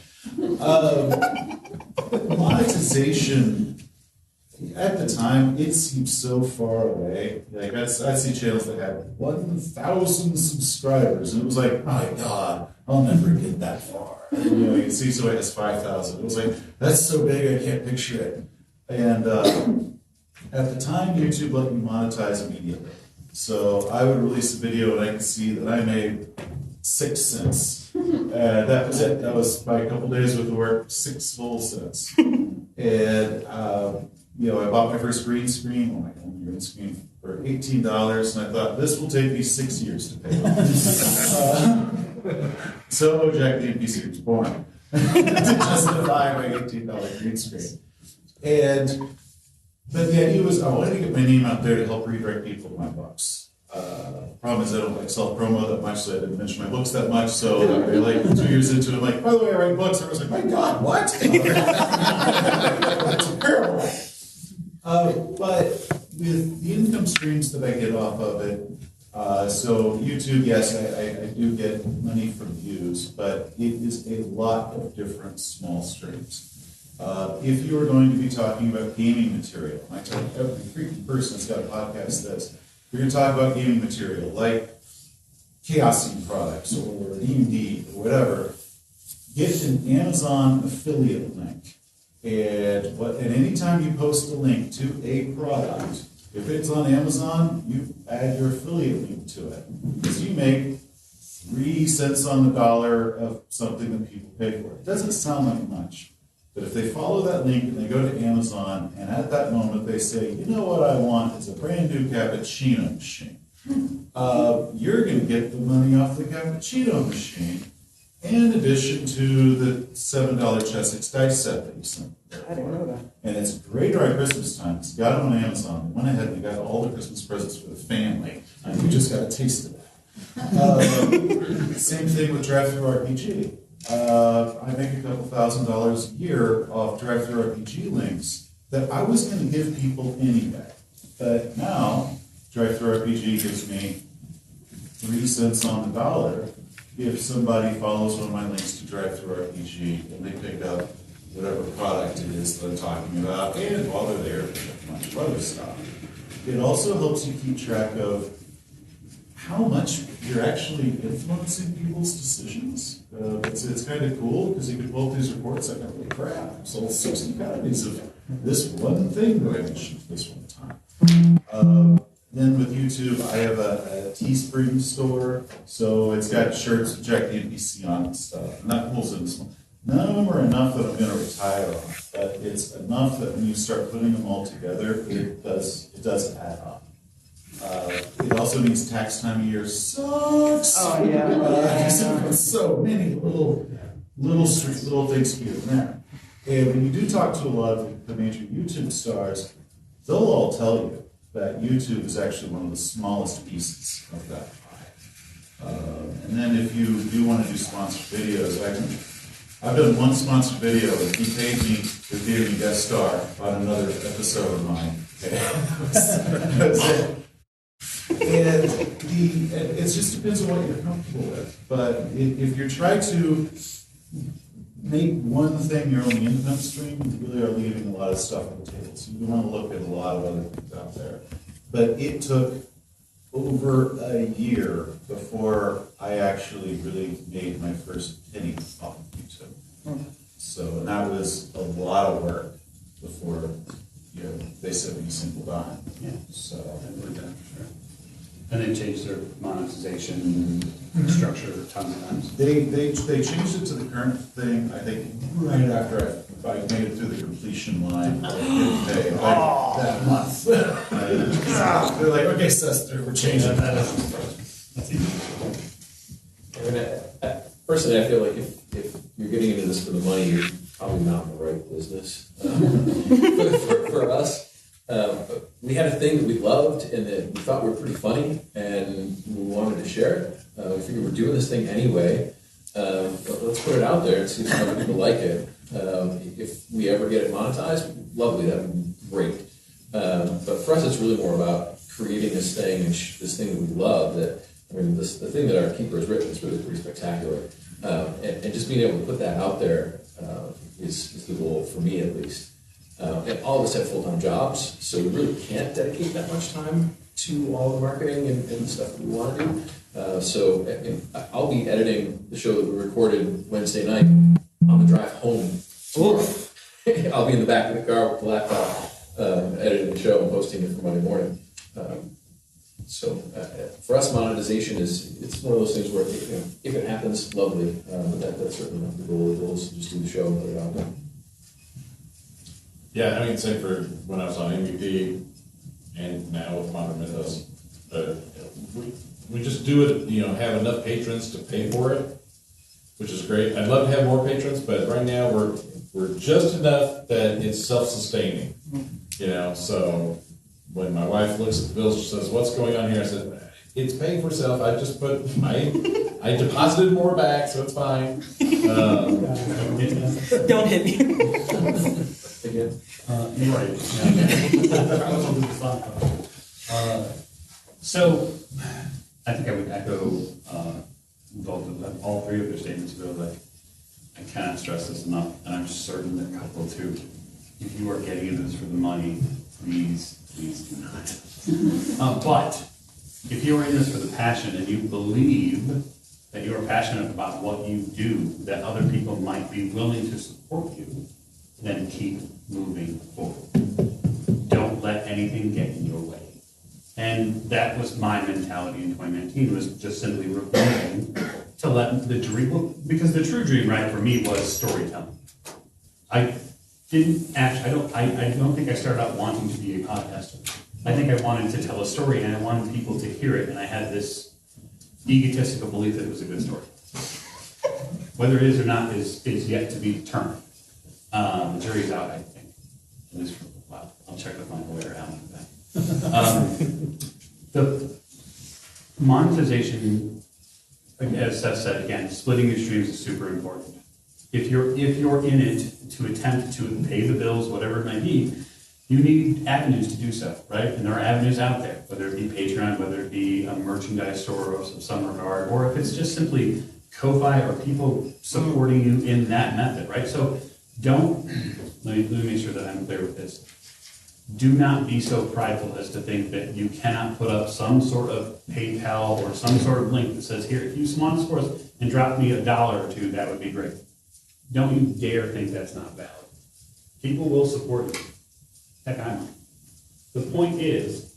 Monetization, at the time, it seemed so far away. Like, I'd see channels that had 1,000 subscribers, and it was like, my God, I'll never get that far. And, you know, you can see somebody has 5,000. It was like, that's so big, I can't picture it. And at the time, YouTube let me monetize immediately. So I would release a video, and I could see that I made 6 cents. And that was it. That was my couple days worth of work, 6 full cents. And you know, I bought my first green screen, my own green screen, for $18, and I thought, this will take me 6 years to pay off. So Jack the NPC was born to justify my $18 green screen. But the idea was I wanted to get my name out there to help redirect people to my books. Problem is I don't like self-promo that much, so I didn't mention my books that much. So like 2 years into it, I'm like, by the way, I write books. I was like, my God, what? That's terrible. But with the income streams that I get off of it, so YouTube, yes, I do get money from views, but it is a lot of different small streams. If you are going to be talking about gaming material, I tell every freaking person that's got a podcast this, we're going to talk about gaming material, like Chaosium products or D&D or whatever, get an Amazon affiliate link. And anytime you post a link to a product, if it's on Amazon, you add your affiliate link to it. Because you make 3 cents on the dollar of something that people pay for. It doesn't sound like much. But if they follow that link and they go to Amazon, and at that moment they say, you know what I want is a brand new cappuccino machine. You're going to get the money off the cappuccino machine, in addition to the $7 Chessex dice set that you sent. I didn't know that. And it's great around Christmas time. It's got them on Amazon. They went ahead and they got all the Christmas presents for the family. And you just got a taste of that. Same thing with DriveThruRPG. I make a couple $1,000s a year off DriveThruRPG links that I was going to give people anyway. But now, DriveThruRPG gives me 3 cents on the dollar if somebody follows one of my links to DriveThruRPG and they pick up whatever product it is that I'm talking about, and while they're there, pick up a bunch of other stuff. It also helps you keep track of how much you're actually influencing people's decisions. It's kind of cool because you can pull up these reports like, holy crap, I sold 60 copies of this one thing that I mentioned this one time. Then with YouTube, I have a Teespring store, so it's got shirts with Jack the NPC on and stuff. And that pulls in this one. None of them are enough that I'm going to retire on, but it's enough that when you start putting them all together, it does add up. It also means tax time of year sucks. Oh, yeah. So many little things here and there. And when you do talk to a lot of the major YouTube stars, they'll all tell you that YouTube is actually one of the smallest pieces of that pie. And then if you do want to do sponsored videos, I've done one sponsored video, and he paid me to be a guest star on another episode of mine. That was it. And it just depends on what you're comfortable with. But if you're trying to make one thing your only income stream, you really are leaving a lot of stuff on the table. So you want to look at a lot of other things out there. But it took over a year before I actually really made my first penny off of YouTube. So, and that was a lot of work before they sent me a single dime. Yeah. So. Sure. And they changed their monetization structure tons of times. They changed it to the current thing, I think, right after I made it through the completion line. I didn't pay that month. They're like, okay, Seth, we're changing that. That's easy. Personally, I feel like if you're getting into this for the money, you're probably not in the right business. For us, we had a thing thing that we loved and that we thought were pretty funny, and we wanted to share it. We figured we're doing this thing anyway. Let's put it out there and see if other people like it. If we ever get it monetized, lovely, that would be great. But for us, it's really more about creating this thing and this thing that we love. The thing that our keeper has written is really pretty spectacular. And just being able to put that out there is the goal for me, at least. And all of us have full-time jobs, so we really can't dedicate that much time to all the marketing and the stuff that we want to do. So I'll be editing the show that we recorded Wednesday night on the drive home. I'll be in the back of the car with the laptop, editing the show and posting it for Monday morning. So for us, monetization it's one of those things where if it happens, lovely. But that's certainly not the goal. The goal is to just do the show and put it out there. Yeah, I mean, same for when I was on MVP and now with Modern Mythos. We just do it, have enough patrons to pay for it, which is great. I'd love to have more patrons, but right now we're just enough that it's self-sustaining, so when my wife looks at the bills, she says, "What's going on here?" I said, "It's paying for itself. I just I deposited more back, so it's fine." Don't hit me. Again. You're right. So, I think I would echo all three of their statements. Really, I cannot stress this enough, and I'm certain that couple too. If you are getting into this for the money, please do not. But if you are in this for the passion and you believe that you are passionate about what you do, that other people might be willing to support you, then keep moving forward. Don't let anything get in your way. And that was my mentality in 2019, was just simply refusing to let the dream, because the true dream, right, for me was storytelling. I don't think I started out wanting to be a podcaster. I think I wanted to tell a story and I wanted people to hear it, and I had this egotistical belief that it was a good story. Whether it is or not is yet to be determined. The jury's out, I think. At least I'll check with my lawyer Alan on that. The monetization, as Seth said, again, splitting your streams is super important. If you're in it to attempt to pay the bills, whatever it might be, you need avenues to do so, right? And there are avenues out there, whether it be Patreon, whether it be a merchandise store of some regard, or if it's just simply Ko-Fi or people supporting you in that method, right? So let me make sure that I'm clear with this. Do not be so prideful as to think that you cannot put up some sort of PayPal or some sort of link that says, here, if you want to support us and drop me $1 or $2, that would be great. Don't you dare think that's not valid. People will support you. Heck, I might. The point is,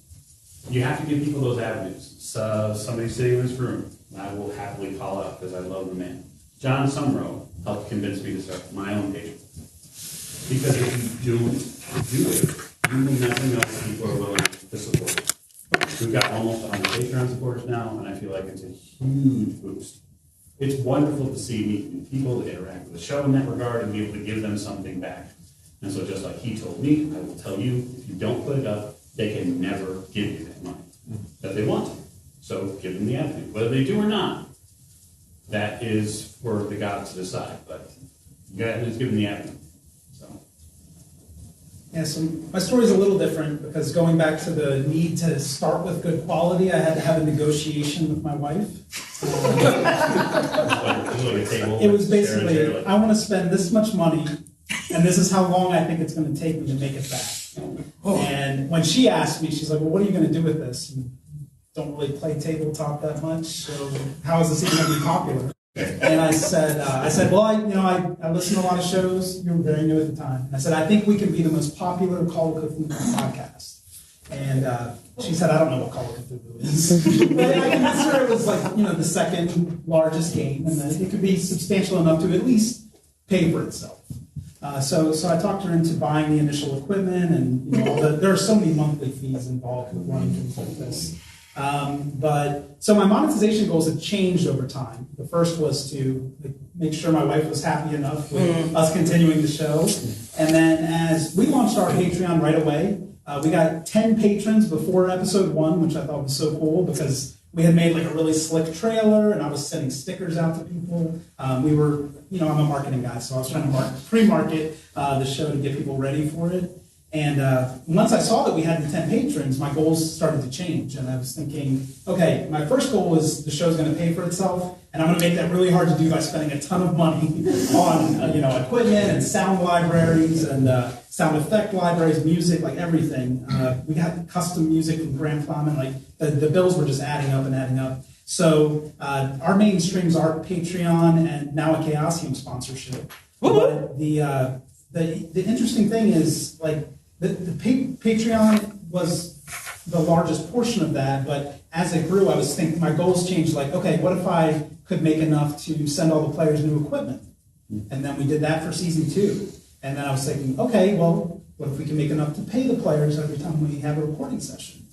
you have to give people those avenues. So somebody sitting in this room, I will happily call out because I love the man. John Sumrow helped convince me to start my own page. Because if you do it, you know nothing else people are willing to support. We've got almost 100 Patreon supporters now, and I feel like it's a huge boost. It's wonderful to see meet people, to interact with the show in that regard, and be able to give them something back. And so just like he told me, I will tell you, if you don't put it up, they can never give you that money that they want to. So give them the avenue. Whether they do or not, that is for the gods to decide. But you got to give them the avenue. Yeah, so my story is a little different because going back to the need to start with good quality, I had to have a negotiation with my wife. It was basically, I want to spend this much money, and this is how long I think it's going to take me to make it back. And when she asked me, she's like, well, what are you going to do with this? And don't really play tabletop that much, so how is this even going to be popular? And I said, well, I listen to a lot of shows. You were very new at the time. And I said, I think we can be the most popular Call of Cthulhu podcast. And she said, I don't know what Call of Cthulhu is. But I convinced her it was like, the second largest game, and that it could be substantial enough to at least pay for itself. So I talked her into buying the initial equipment, and there are so many monthly fees involved with running things like this. So my monetization goals have changed over time. The first was to make sure my wife was happy enough with us continuing the show. And then as we launched our Patreon right away, We got 10 patrons before episode 1, which I thought was so cool because we had made like a really slick trailer and I was sending stickers out to people. We were, I'm a marketing guy, so I was trying to pre-market the show to get people ready for it. And once I saw that we had the 10 patrons, my goals started to change. And I was thinking, okay, my first goal was the show's going to pay for itself, and I'm going to make that really hard to do by spending a ton of money on equipment and sound libraries and sound effect libraries, music, like everything. We got custom music from Graham Clement. Like the bills were just adding up and adding up. So our main streams are Patreon and now a Chaosium sponsorship. But the interesting thing is, like, the Patreon was the largest portion of that, but as it grew, I was thinking, my goals changed, like, okay, what if I could make enough to send all the players new equipment? And then we did that for season 2. And then I was thinking, okay, well, what if we can make enough to pay the players every time we have a recording session?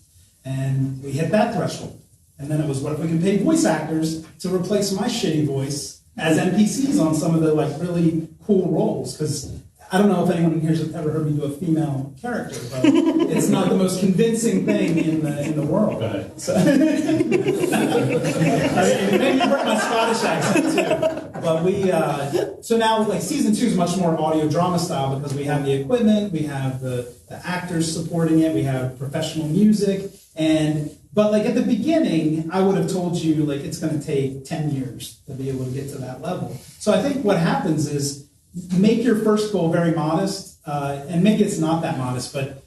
And we hit that threshold. And then it was, what if we can pay voice actors to replace my shitty voice as NPCs on some of the like really cool roles? Because I don't know if anyone here has ever heard me do a female character, but it's not the most convincing thing in the world. So, I mean, maybe you heard my Scottish accent too. But so now like season 2 is much more audio drama style because we have the equipment, we have the actors supporting it, we have professional music, but like at the beginning, I would have told you like it's going to take 10 years to be able to get to that level. So I think what happens is, make your first goal very modest, and maybe it's not that modest, but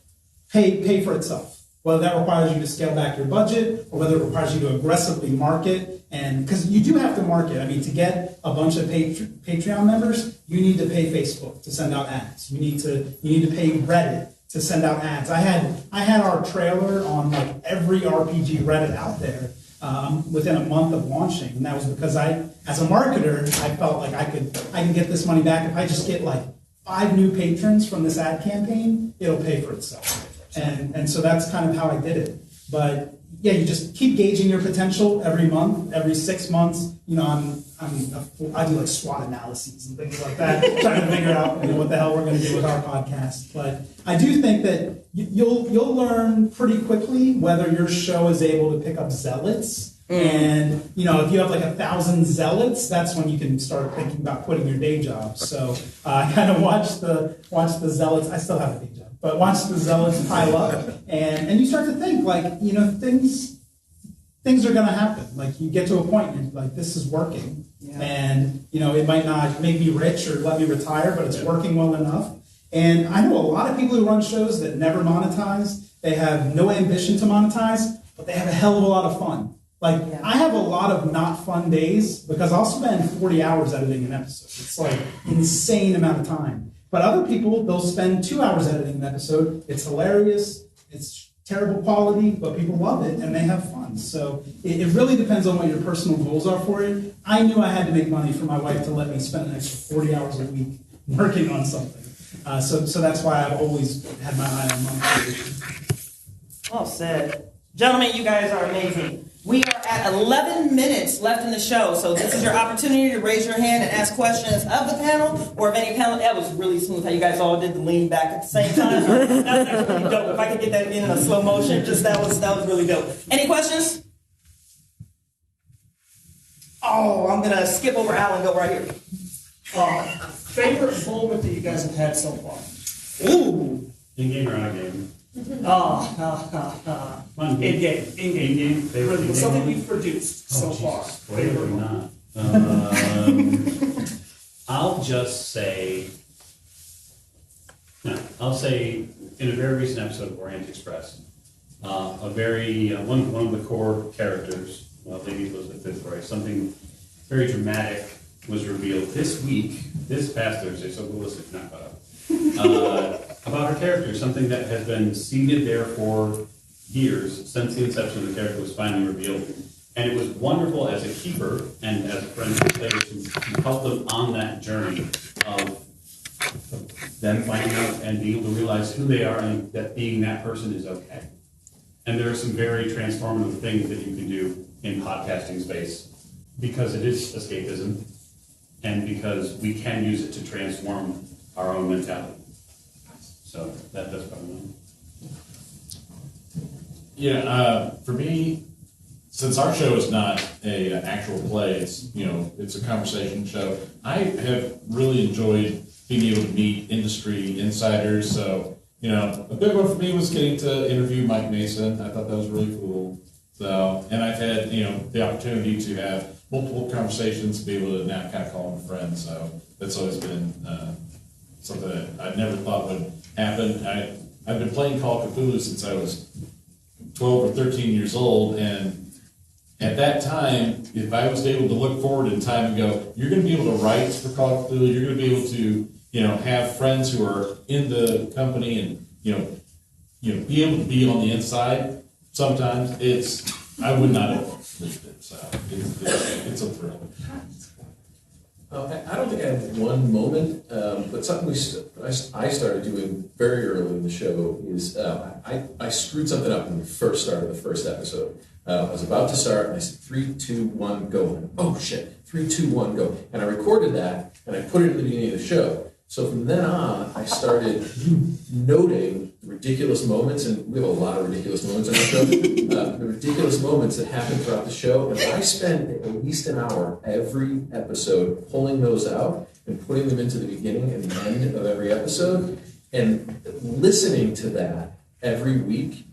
pay for itself. Whether that requires you to scale back your budget, or whether it requires you to aggressively market, and because you do have to market. I mean, to get a bunch of Patreon members, you need to pay Facebook to send out ads. You need to pay Reddit to send out ads. I had our trailer on like every RPG Reddit out there within a month of launching, and that was because as a marketer, I felt like I can get this money back if I just get like 5 new patrons from this ad campaign. It'll pay for itself, and so that's kind of how I did it. But yeah, you just keep gauging your potential every month, every 6 months. I do like SWOT analyses and things like that, trying to figure out what the hell we're going to do with our podcast. But I do think that you'll learn pretty quickly whether your show is able to pick up zealots. And if you have like 1,000 zealots, that's when you can start thinking about quitting your day job. So I kind of watch the zealots. I still have a day job, but watch the zealots pile up, and you start to think like things are going to happen. Like you get to a point and you're like, this is working, and it might not make me rich or let me retire, but it's working well enough. And I know a lot of people who run shows that never monetize. They have no ambition to monetize, but they have a hell of a lot of fun. Like, I have a lot of not fun days because I'll spend 40 hours editing an episode. It's like insane amount of time. But other people, they'll spend 2 hours editing an episode. It's hilarious. It's terrible quality, but people love it and they have fun. So it really depends on what your personal goals are for it. I knew I had to make money for my wife to let me spend an extra 40 hours a week working on something. So that's why I've always had my eye on monetization. Well said. Gentlemen, you guys are amazing. We are at 11 minutes left in the show, so this is your opportunity to raise your hand and ask questions of the panel, or if any panel. That was really smooth how you guys all did the lean back at the same time. That's really dope. If I could get that in a slow motion, that was really dope. Any questions? Oh, I'm gonna skip over Al and go right here. Favorite moment that you guys have had so far? Ooh. In-game or out-game? In-game. Favorite Something in-game you've produced so far. Favorite or not? I'll just say, I'll say in a very recent episode of Orient Express, one of the core characters, well, maybe it was the fifth voice, something very dramatic was revealed this past Thursday, so go listen if you're not caught up, about her character, something that has been seeded there for years, since the inception of the character was finally revealed. And it was wonderful as a keeper and as a friend of the players to help them on that journey of them finding out and being able to realize who they are and that being that person is okay. And there are some very transformative things that you can do in podcasting space because it is escapism and because we can use it to transform our own mentality. So that's probably one. For me, since our show is not a actual play, it's it's a conversation show. I have really enjoyed being able to meet industry insiders. So a big one for me was getting to interview Mike Mason. I thought that was really cool. So, and I've had the opportunity to have multiple conversations, to be able to now kind of call them a friend. So that's always been something that I never thought would happen. I've been playing Call of Cthulhu since I was 12 or 13 years old, and at that time, if I was able to look forward in time and go, you're going to be able to write for Call of Cthulhu, you're going to be able to, have friends who are in the company and, be able to be on the inside. Sometimes I would not have believed it. So it's a thrill. I don't think I had one moment, but something I started doing very early in the show is I screwed something up when we first started the first episode. I was about to start, and I said, 3, 2, 1, go. And, oh, shit, 3, 2, 1, go. And I recorded that, and I put it at the beginning of the show. So from then on, I started noting ridiculous moments, and we have a lot of ridiculous moments on our show, the ridiculous moments that happen throughout the show. And I spend at least an hour every episode pulling those out and putting them into the beginning and the end of every episode. And listening to that every week,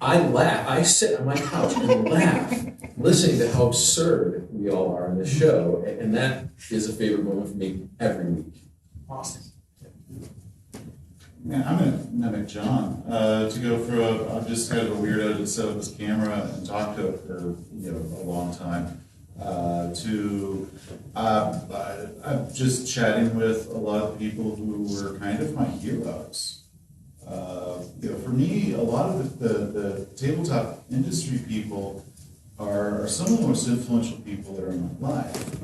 I laugh. I sit on my couch and laugh, listening to how absurd we all are in this show. And that is a favorite moment for me every week. Awesome. Man, I'm gonna mimic John to go for I'm just kind of a weirdo to set up this camera and talk to it for a long time. I'm just chatting with a lot of people who were kind of my heroes. For me, a lot of the tabletop industry people are some of the most influential people that are in my life.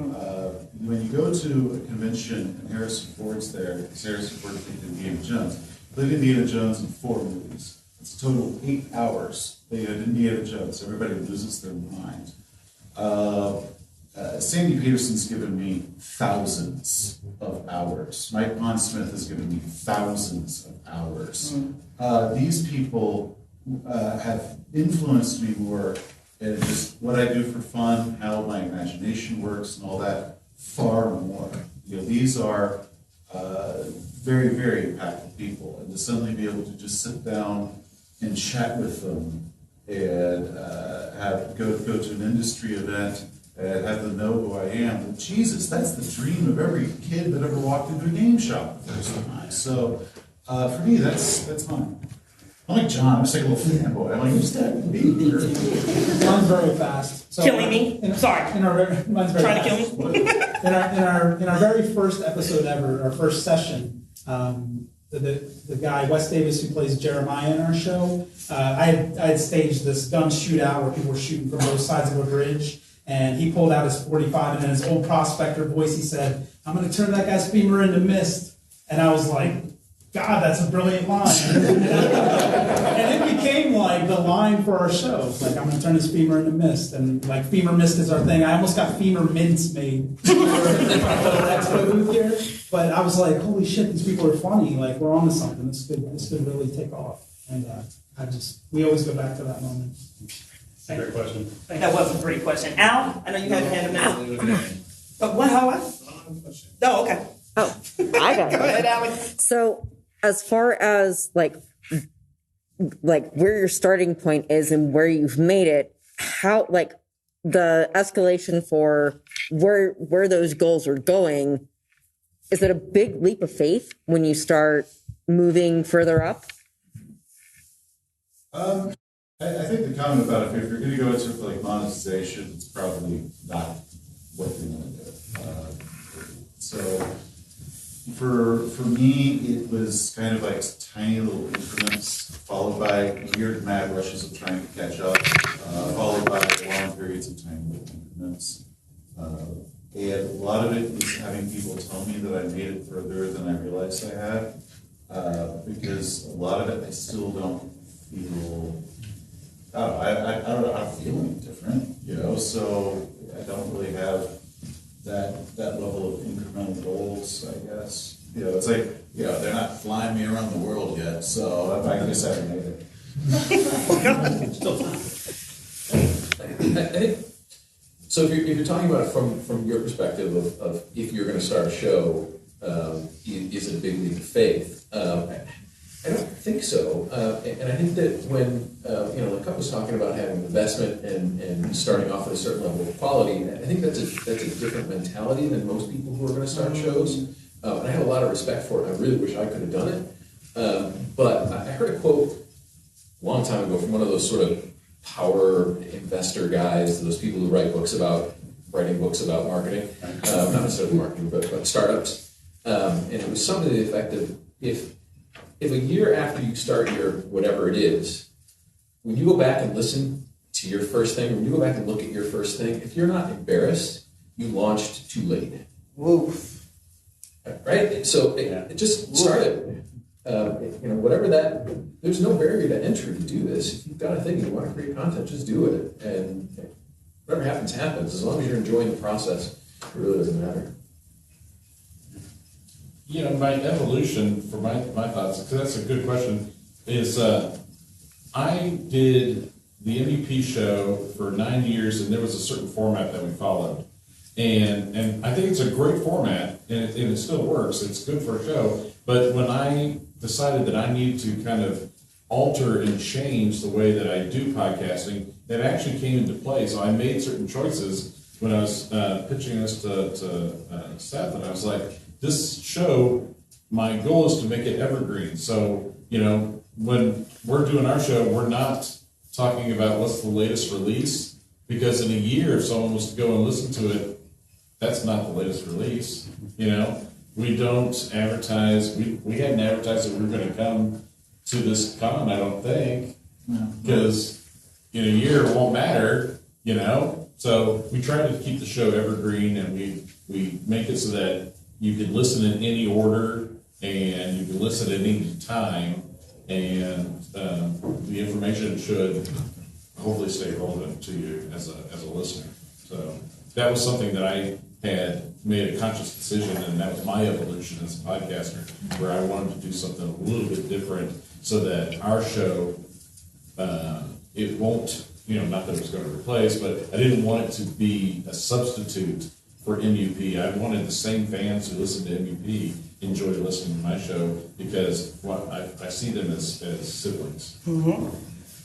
When you go to a convention and Harrison Ford's there, because Harrison Ford did Indiana Jones. They did Indiana Jones in 4 movies. It's a total of 8 hours. They did Indiana Jones. Everybody loses their mind. Sandy Peterson's given me thousands of hours. Mike Pondsmith has given me thousands of hours. These people have influenced me more in just what I do for fun, how my imagination works, and all that, far more. These are very, very impactful people, and to suddenly be able to just sit down and chat with them and go to an industry event and have them know who I am. But Jesus, that's the dream of every kid that ever walked into a game shop the first time. So for me, that's mine. I'm like John, I'm just like a little fanboy. I'm like, who's that baby? Mine's very fast. So Killing me? Sorry. Mine's very Trying fast. to kill me? In our very first episode ever, our first session, the guy Wes Davis who plays Jeremiah in our show, I had staged this gun shootout where people were shooting from both sides of a bridge, and he pulled out his 45, and in his old prospector voice he said, "I'm going to turn that guy's femur into mist," and I was like, God, that's a brilliant line. And it became like the line for our show. Like, I'm going to turn his femur into mist. And like, femur mist is our thing. I almost got femur mints made for the expo booth here. But I was like, holy shit, these people are funny. Like, we're on to something. This could really take off. And we always go back to that moment. Great question. I think that was a great question. Al, I know you had your hand up now. But what? How? Oh, okay. Oh, I got it. Go ahead, Allie. So, as far as like where your starting point is and where you've made it, how like the escalation for where those goals are going, is it a big leap of faith when you start moving further up? I think the comment about if you're going to go into like monetization, it's probably not what you're going to do. So for me, it was kind of like tiny little increments, followed by weird mad rushes of trying to catch up, followed by long periods of tiny little increments. And a lot of it was having people tell me that I made it further than I realized I had, because a lot of it I still don't feel. I don't know how to feel any different, so I don't really have that level of incremental goals, I guess. It's like, they're not flying me around the world yet, so I guess I haven't made it. Still I think, so if you're talking about it from your perspective of if you're gonna start a show, is it a big leap of faith? I don't think so. And I think that when, like Cup was talking about having investment and starting off at a certain level of quality, I think that's a different mentality than most people who are gonna start shows. And I have a lot of respect for it. I really wish I could have done it. But I heard a quote a long time ago from one of those sort of power investor guys, those people who writing books about marketing, not necessarily marketing, but startups. And it was something to the effect of if a year after you start your whatever it is, when you go back and listen to your first thing, when you go back and look at your first thing, if you're not embarrassed, you launched too late. Woof. Right? So it just started. Whatever that, there's no barrier to entry to do this. If you've got a thing you want to create content, just do it. And whatever happens, happens. As long as you're enjoying the process, it really doesn't matter. My evolution for my thoughts, because that's a good question, is I did the MVP show for 9 years, and there was a certain format that we followed. And I think it's a great format, and it still works. It's good for a show. But when I decided that I need to kind of alter and change the way that I do podcasting, that actually came into play. So I made certain choices when I was pitching this to Seth, and I was like, this show, my goal is to make it evergreen. So, when we're doing our show, we're not talking about what's the latest release, because in a year, if someone was to go and listen to it, that's not the latest release. We don't advertise, we hadn't advertised that we were going to come to this con, I don't think, because in a year it won't matter, So we try to keep the show evergreen, and we make it so that you can listen in any order, and you can listen at any time, and the information should hopefully stay relevant to you as a listener. So that was something that I had made a conscious decision, and that was my evolution as a podcaster, where I wanted to do something a little bit different so that our show, it won't, not that it was going to replace, but I didn't want it to be a substitute for MUP. I wanted the same fans who listen to MUP enjoy listening to my show, because I see them as siblings. Mm-hmm.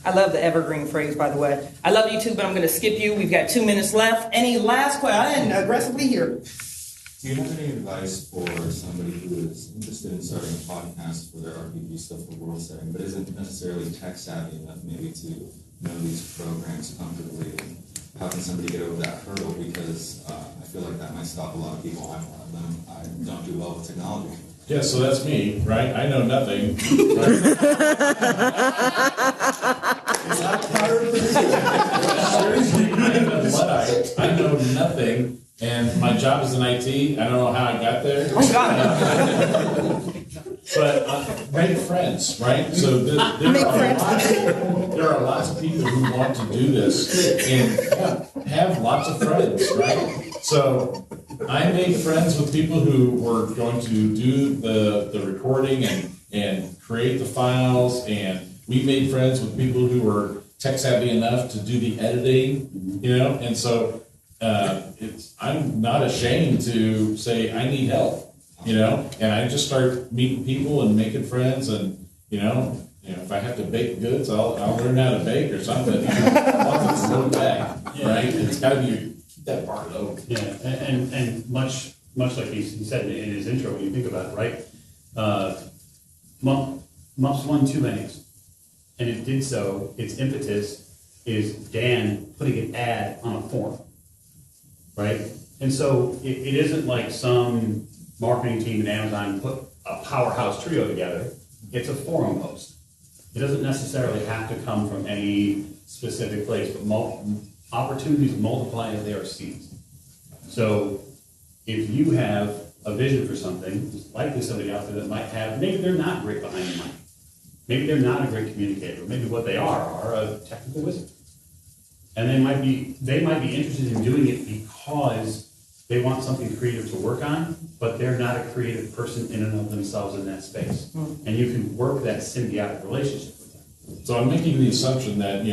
I love the evergreen phrase, by the way. I love you too, but I'm going to skip you. We've got 2 minutes left. Any last question? I didn't aggressively hear. Do you have any advice for somebody who is interested in starting a podcast for their RPG stuff for world setting, but isn't necessarily tech savvy enough maybe to know these programs comfortably? How can somebody get over that hurdle? Because I feel like that might stop a lot of people. I'm one of them. I don't do well with technology. Yeah, so that's me, right? I know nothing. Right? I know nothing, and my job is in IT. I don't know how I got there. Oh, God. But make friends, right? So there are lots of people who want to do this and have lots of friends, right? So I made friends with people who were going to do the recording and create the files, and we made friends with people who were tech savvy enough to do the editing, and so I'm not ashamed to say I need help. And I just start meeting people and making friends, and if I have to bake goods, I'll learn how to bake or something. Once it's low back, right? It's got to be keep that bar low. Yeah, and much like he said in his intro, when you think about it, right? Muffs won 2 Emmys, and it did so. Its impetus is Dan putting an ad on a forum, right? And so it isn't like some marketing team at Amazon put a powerhouse trio together. It's a forum post. It doesn't necessarily have to come from any specific place, but opportunities multiply as they are seized. So if you have a vision for something, there's likely somebody out there that might have, maybe they're not great behind the mic. Maybe they're not a great communicator. Maybe what they are a technical wizard. And they might be interested in doing it because they want something creative to work on, but they're not a creative person in and of themselves in that space. And you can work that symbiotic relationship with them. So I'm making the assumption that,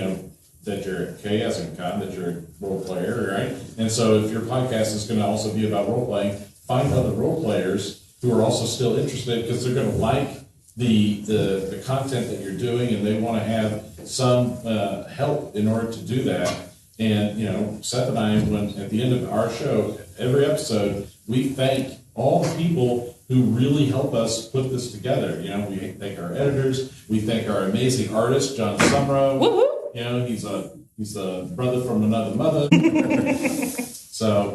that you're at ChaosiumCon, that you're a role player, right? And so if your podcast is going to also be about role playing, find other role players who are also still interested, because they're going to like the content that you're doing, and they want to have some help in order to do that. And Seth and I, when at the end of our show, every episode, we thank all the people who really help us put this together. We thank our editors, we thank our amazing artist, John Sumrow. He's a brother from another mother. So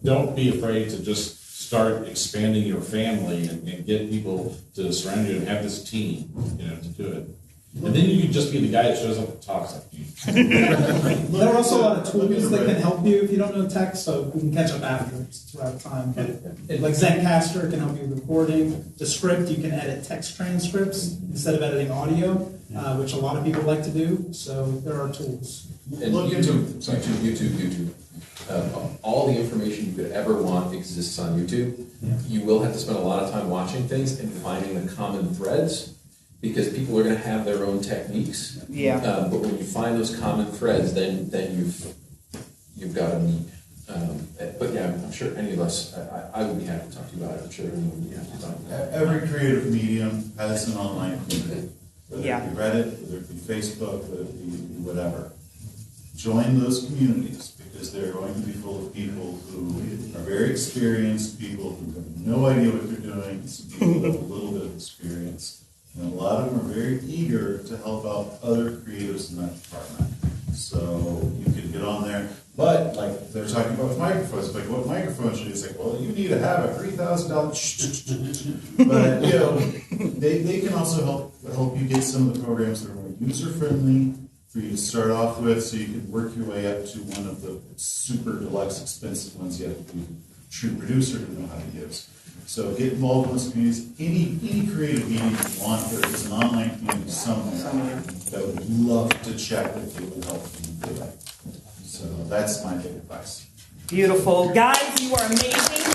don't be afraid to just start expanding your family and get people to surround you and have this team, to do it. And then you can just be the guy that shows up and talks like you. There are also a lot of tools that can help you if you don't know text, so we can catch up after since we're out of time. Like Zencaster can help you with recording. The script, you can edit text transcripts instead of editing audio, which a lot of people like to do. So there are tools. And YouTube. All the information you could ever want exists on YouTube. You will have to spend a lot of time watching things and finding the common threads, because people are going to have their own techniques. Yeah. But when you find those common threads, then you've got a meet. But yeah, I'm sure any of us, I would be happy to talk to you about it. I'm sure anyone would be happy to talk about it. Every creative medium has an online community. Whether Yeah. it be Reddit, whether it be Facebook, whether it be whatever. Join those communities, because they're going to be full of people who are very experienced, people who have no idea what they're doing, some people who have a little bit of experience. And a lot of them are very eager to help out other creatives in that department. So you can get on there. But like they're talking about microphones, like what microphone should you? It's like, well, you need to have a $3,000. But they can also help you get some of the programs that are more user friendly for you to start off with, so you can work your way up to one of the super deluxe expensive ones you have to be a true producer to know how to use. So get involved in those communities. Any creative medium you want, there is an online community somewhere that would love to chat with you and help you do that. So that's my big advice. Beautiful. Guys, you are amazing. Thank you.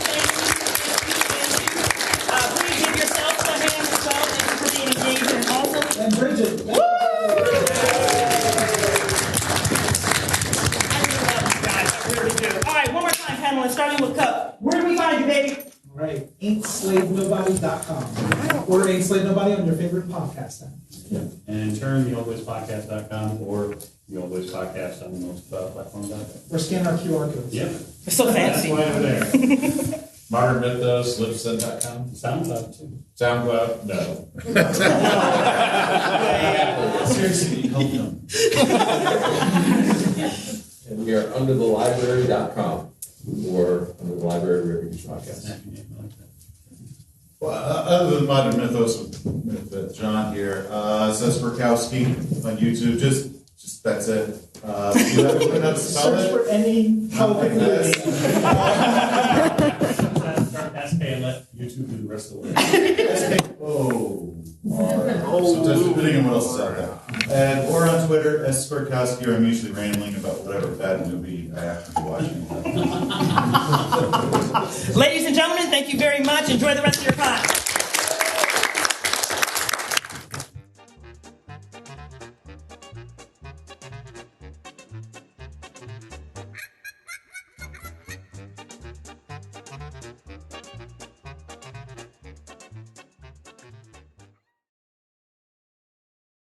Please give yourselves a hand as well. Thank you for being engaged and awesome. And Bridget. Woo! I really love you guys. I really do. All right, one more time, panelists, starting with Cup. Where do we find you, baby? All right, AintSlaveNobody.com or AintSlaveNobody on your favorite podcast app. And in turn, theoldboyspodcast.com or the Old Boys Podcast on most platforms out there. Or scan our QR codes. Yep. It's so fancy. That's why over there. Modern Mythos, Libsyn.com. SoundCloud too. SoundCloud, no. Seriously, help them. And we are underthelibrary.com or Under the Library wherever you use podcasts. Well, other than Modern Mythos with John here, Seth Skorkowsky on YouTube, just that's it. You have to learn how to spell Search it. for any Start SK and let YouTube do the rest of the work. Sometimes depending on what else is out there. And or on Twitter, S Skorkowsky, or I'm usually rambling about whatever bad movie I have to be watching. Ladies and gentlemen, thank you very much. Enjoy the rest of your time.